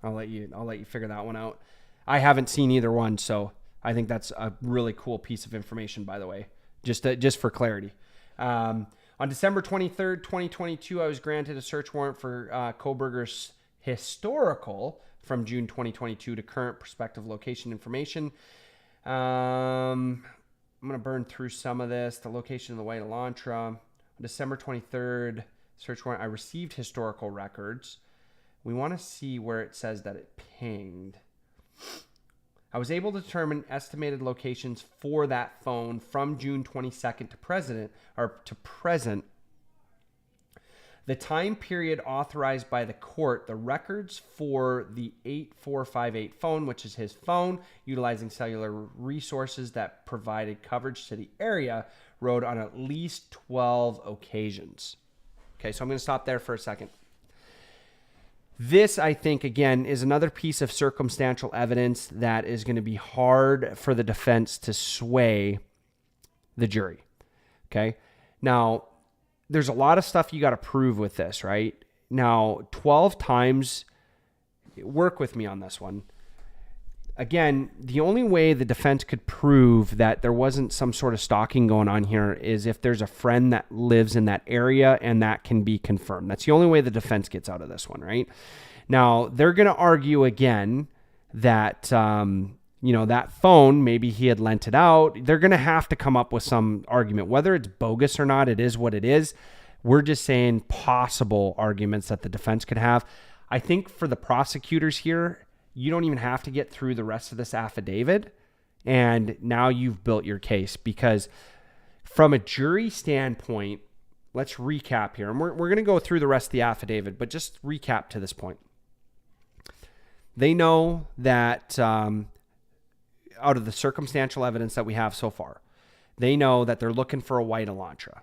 I'll let you figure that one out. I haven't seen either one, so I think that's a really cool piece of information, by the way, just for clarity. On December 23rd, 2022, I was granted a search warrant for Kohberger's historical from June 2022 to current prospective location information. I'm going to burn through some of this. The location of the white Elantra. On December 23rd, search warrant, I received historical records. We want to see where it says that it pinged. I was able to determine estimated locations for that phone from June 22nd to present. The time period authorized by the court, the records for the 8458 phone, which is his phone, utilizing cellular resources that provided coverage to the area, rode on at least 12 occasions. Okay, so I'm going to stop there for a second. This, I think, again, is another piece of circumstantial evidence that is going to be hard for the defense to sway the jury. Okay? Now, there's a lot of stuff you got to prove with this, right? Now, 12 times, work with me on this one. Again, the only way the defense could prove that there wasn't some sort of stalking going on here is if there's a friend that lives in that area and that can be confirmed. That's the only way the defense gets out of this one, right? Now, they're going to argue again that, that phone, maybe he had lent it out. They're going to have to come up with some argument. Whether it's bogus or not, it is what it is. We're just saying possible arguments that the defense could have. I think for the prosecutors here, you don't even have to get through the rest of this affidavit And now you've built your case, because from a jury standpoint, let's recap here. And we're going to go through the rest of the affidavit, but just recap to this point. They know that out of the circumstantial evidence that we have so far, they know that they're looking for a white Elantra.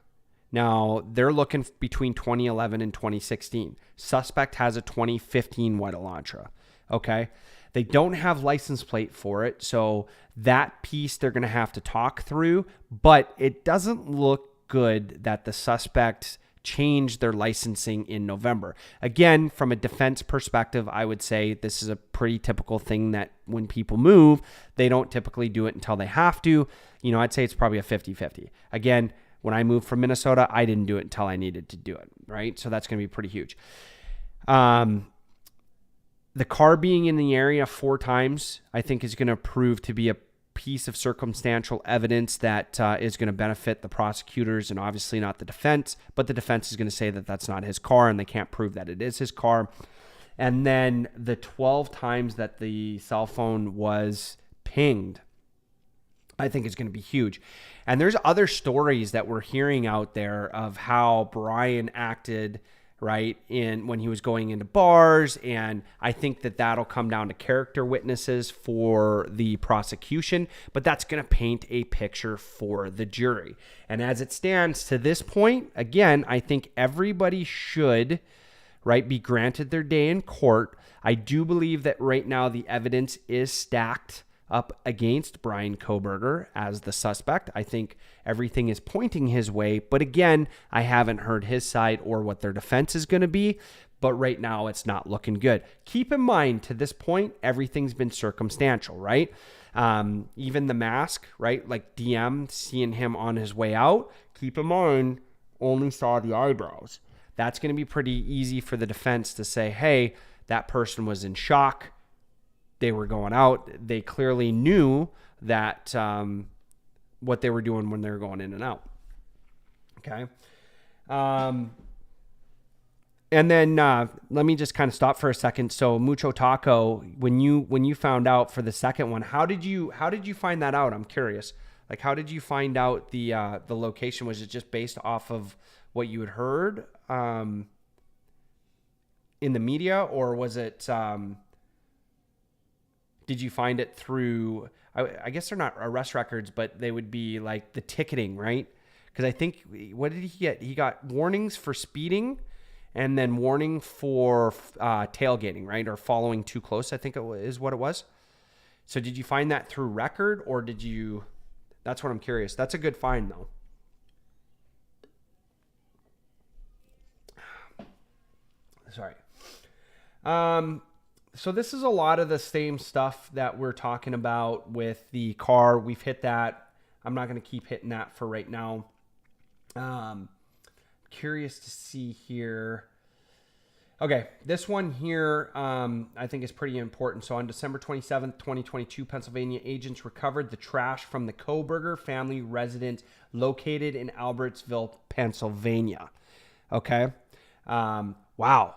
Now, they're looking between 2011 and 2016. Suspect has a 2015 white Elantra. Okay? They don't have license plate for it, so that piece they're going to have to talk through, but it doesn't look good that the suspect changed their licensing in November. Again, from a defense perspective, I would say this is a pretty typical thing that when people move, they don't typically do it until they have to. I'd say it's probably a 50-50. Again, when I moved from Minnesota, I didn't do it until I needed to do it, right? So that's going to be pretty huge. The car being in the area 4 times, I think, is going to prove to be a piece of circumstantial evidence that is going to benefit the prosecutors and obviously not the defense. But the defense is going to say that that's not his car and they can't prove that it is his car. And then the 12 times that the cell phone was pinged, I think is going to be huge. And there's other stories that we're hearing out there of how Bryan acted, right, when he was going into bars. And I think that that'll come down to character witnesses for the prosecution, but that's going to paint a picture for the jury. And as it stands to this point, again, I think everybody should, right, be granted their day in court. I do believe that right now the evidence is stacked up against Bryan Kohberger as the suspect. I think everything is pointing his way, but again, I haven't heard his side or what their defense is going to be, but right now it's not looking good. Keep in mind, to this point, everything's been circumstantial, right? Even the mask, right? Like DM seeing him on his way out, keep in mind, only saw the eyebrows. That's going to be pretty easy for the defense to say, hey, that person was in shock. They were going out. They clearly knew that what they were doing when they were going in and out. Okay. And then let me just kind of stop for a second. So Mucho Taco, when you found out for the second one, how did you find that out? I'm curious. Like, how did you find out the location? Was it just based off of what you had heard in the media, or was it? Did you find it through, I guess they're not arrest records, but they would be like the ticketing, right? Because I think, what did he get? He got warnings for speeding and then warning for tailgating, right? Or following too close, I think is what it was. So did you find that through record, or did you, that's what I'm curious. That's a good find though. Sorry. So this is a lot of the same stuff that we're talking about with the car. We've hit that. I'm not going to keep hitting that for right now. Curious to see here. Okay, this one here I think is pretty important. So on December 27th, 2022, Pennsylvania agents recovered the trash from the Kohberger family residence located in Albertsville, Pennsylvania. Okay. Wow.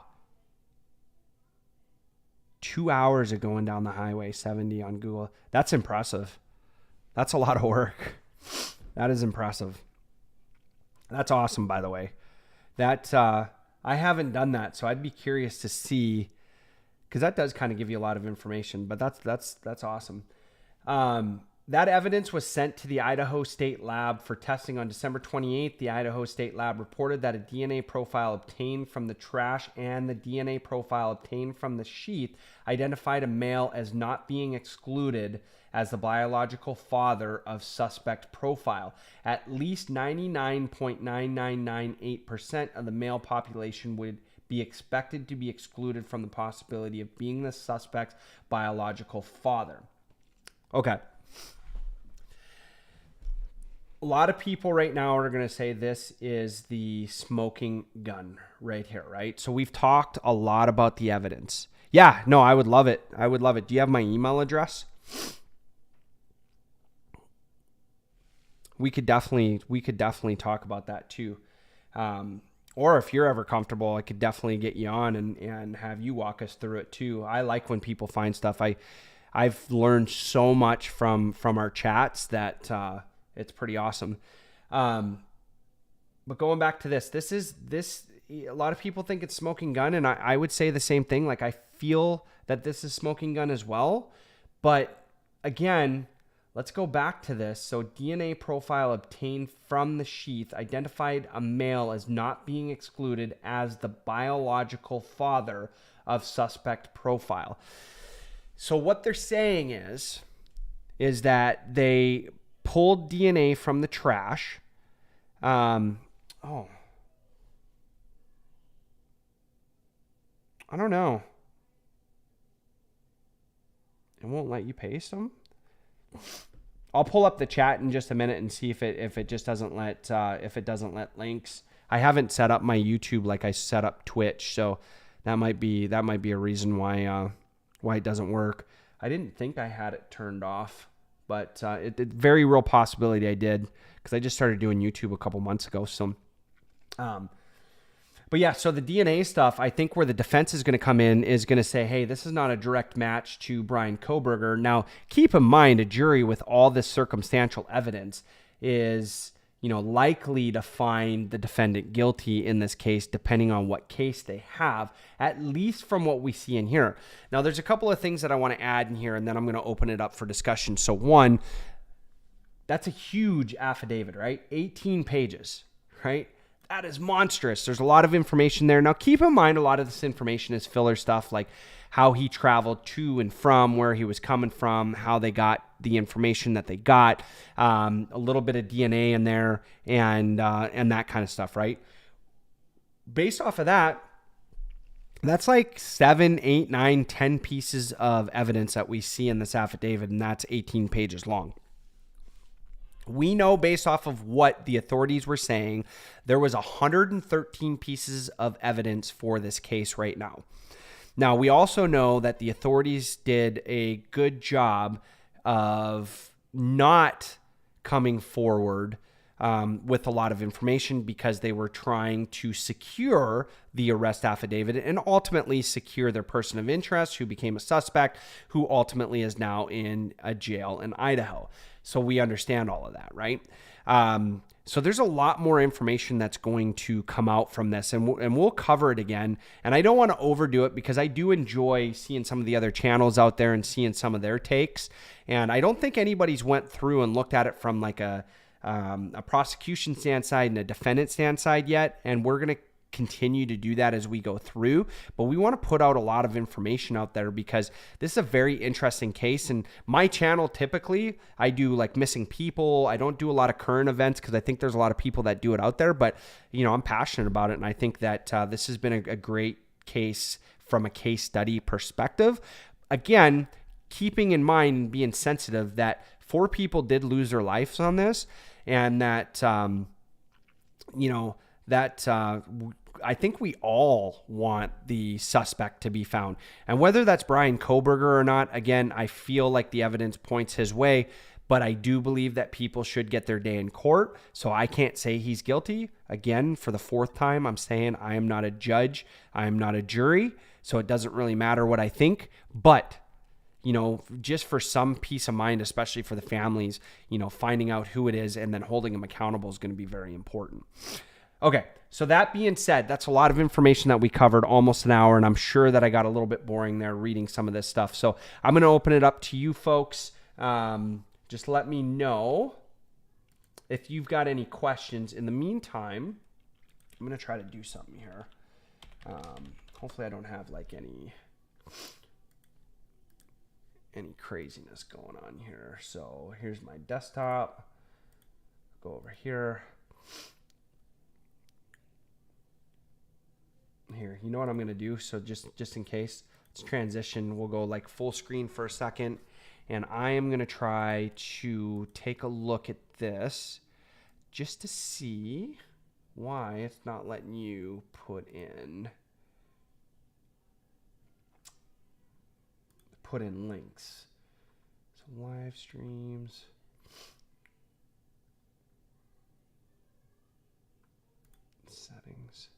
2 hours of going down the highway 70 on Google. That's impressive. That's a lot of work. That is impressive. That's awesome, by the way. That I haven't done that, so I'd be curious to see, because that does kind of give you a lot of information. But that's awesome. That evidence was sent to the Idaho State Lab for testing on December 28th. The Idaho State Lab reported that a DNA profile obtained from the trash and the DNA profile obtained from the sheath identified a male as not being excluded as the biological father of suspect profile. At least 99.9998% of the male population would be expected to be excluded from the possibility of being the suspect's biological father. Okay. A lot of people right now are going to say this is the smoking gun right here, right? So we've talked a lot about the evidence. Yeah, no, I would love it. I would love it. Do you have my email address? We could definitely talk about that too. Or if you're ever comfortable, I could definitely get you on and have you walk us through it too. I like when people find stuff. I I've learned so much from our chats that it's pretty awesome. But going back to this. A lot of people think it's smoking gun, and I would say the same thing. Like, I feel that this is smoking gun as well. But again, let's go back to this. So DNA profile obtained from the sheath identified a male as not being excluded as the biological father of suspect profile. So what they're saying is that they pulled DNA from the trash. I don't know. It won't let you paste them. I'll pull up the chat in just a minute and see if it just doesn't let links. I haven't set up my YouTube like I set up Twitch, so that might be a reason why it doesn't work. I didn't think I had it turned off, but it's very real possibility I did, because I just started doing YouTube a couple months ago. So, but yeah, so the DNA stuff, I think where the defense is going to come in is going to say, hey, this is not a direct match to Bryan Kohberger. Now, keep in mind, a jury with all this circumstantial evidence is, likely to find the defendant guilty in this case, depending on what case they have, at least from what we see in here. Now, there's a couple of things that I want to add in here, and then I'm going to open it up for discussion. So one, that's a huge affidavit, right? 18 pages, right? That is monstrous. There's a lot of information there. Now, keep in mind, a lot of this information is filler stuff, like how he traveled to and from, where he was coming from, how they got the information that they got, a little bit of DNA in there, and that kind of stuff, right? Based off of that, that's like 7, 8, 9, 10 pieces of evidence that we see in this affidavit, and that's 18 pages long. We know, based off of what the authorities were saying, there was 113 pieces of evidence for this case right now. Now, we also know that the authorities did a good job of not coming forward with a lot of information, because they were trying to secure the arrest affidavit and ultimately secure their person of interest, who became a suspect, who ultimately is now in a jail in Idaho. So we understand all of that, right? So there's a lot more information that's going to come out from this, and we'll cover it again. And I don't want to overdo it, because I do enjoy seeing some of the other channels out there and seeing some of their takes. And I don't think anybody's went through and looked at it from like a prosecution stand side and a defendant stand side yet. And we're going to continue to do that as we go through, but we want to put out a lot of information out there, because this is a very interesting case. And my channel, typically I do like missing people. I don't do a lot of current events, because I think there's a lot of people that do it out there, but I'm passionate about it. And I think that this has been a great case from a case study perspective. Again, keeping in mind and being sensitive that 4 people did lose their lives on this, and that, I think we all want the suspect to be found. And whether that's Bryan Kohberger or not, again, I feel like the evidence points his way, but I do believe that people should get their day in court. So I can't say he's guilty. Again, for the 4th time, I'm saying I am not a judge. I am not a jury. So it doesn't really matter what I think. But just for some peace of mind, especially for the families, finding out who it is and then holding them accountable is going to be very important. Okay, so that being said, that's a lot of information that we covered, almost an hour, and I'm sure that I got a little bit boring there reading some of this stuff. So I'm going to open it up to you folks. Just let me know if you've got any questions. In the meantime, I'm going to try to do something here. Hopefully I don't have like any craziness going on here. So here's my desktop. Go over here. Here, you know what I'm going to do? So just in case, let's transition. We'll go like full screen for a second. And I am going to try to take a look at this just to see why it's not letting you put in links. So live streams. Settings.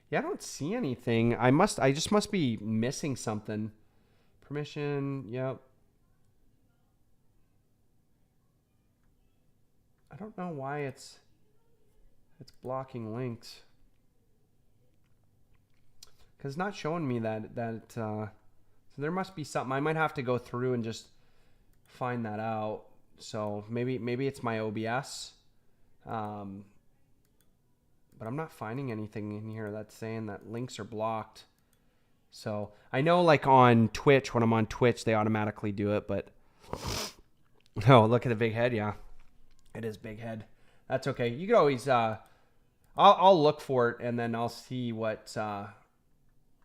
Yeah, I don't see anything. I just must be missing something. Permission, yep. I don't know why it's blocking links. Because it's not showing me so there must be something. I might have to go through and just find that out. So maybe it's my OBS. But I'm not finding anything in here that's saying that links are blocked. So I know like on Twitch, when I'm on Twitch, they automatically do it, but oh, look at the big head. Yeah, it is big head. That's okay. You could always, I'll look for it and then I'll see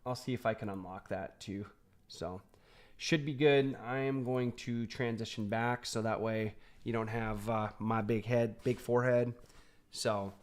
I'll see if I can unlock that too. So should be good. I am going to transition back so that way you don't have my big head, big forehead. So,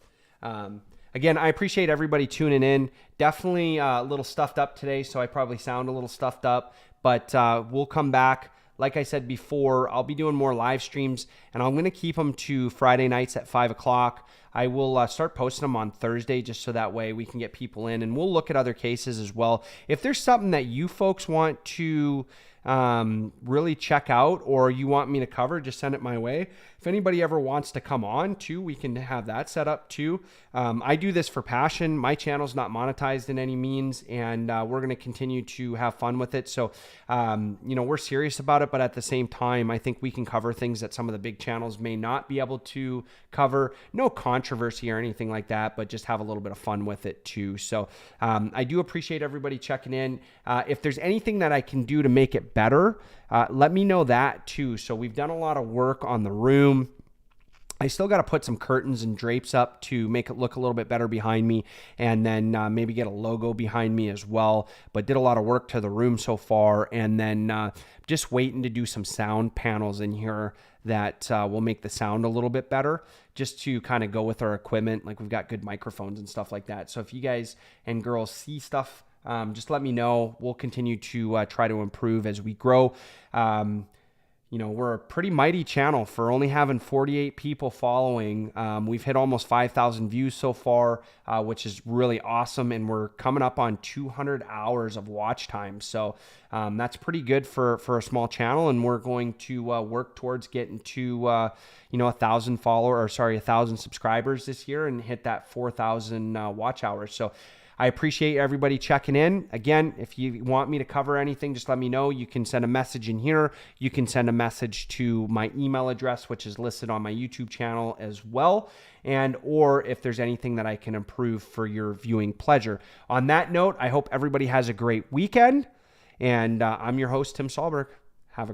again, I appreciate everybody tuning in. Definitely a little stuffed up today, so I probably sound a little stuffed up, but we'll come back. Like I said before, I'll be doing more live streams, and I'm going to keep them to Friday nights at 5 o'clock. I will start posting them on Thursday just so that way we can get people in, and we'll look at other cases as well. If there's something that you folks want to really check out or you want me to cover, just send it my way. If anybody ever wants to come on too, we can have that set up too. I do this for passion. My channel's not monetized in any means, and we're going to continue to have fun with it. So, we're serious about it, but at the same time, I think we can cover things that some of the big channels may not be able to cover. No controversy or anything like that, but just have a little bit of fun with it too. So, I do appreciate everybody checking in. If there's anything that I can do to make it better, let me know that too. So we've done a lot of work on the room. I still got to put some curtains and drapes up to make it look a little bit better behind me, and then maybe get a logo behind me as well. But did a lot of work to the room so far, and then just waiting to do some sound panels in here that will make the sound a little bit better, just to kind of go with our equipment. Like we've got good microphones and stuff like that. So if you guys and girls see stuff, just let me know. We'll continue to try to improve as we grow. We're a pretty mighty channel for only having 48 people following. We've hit almost 5,000 views so far, which is really awesome. And we're coming up on 200 hours of watch time. So that's pretty good for a small channel. And we're going to work towards getting to, 1,000 subscribers this year and hit that 4,000 watch hours. So I appreciate everybody checking in. Again, if you want me to cover anything, just let me know. You can send a message in here. You can send a message to my email address, which is listed on my YouTube channel as well. Or if there's anything that I can improve for your viewing pleasure. On that note, I hope everybody has a great weekend. And I'm your host, Tim Sahlberg.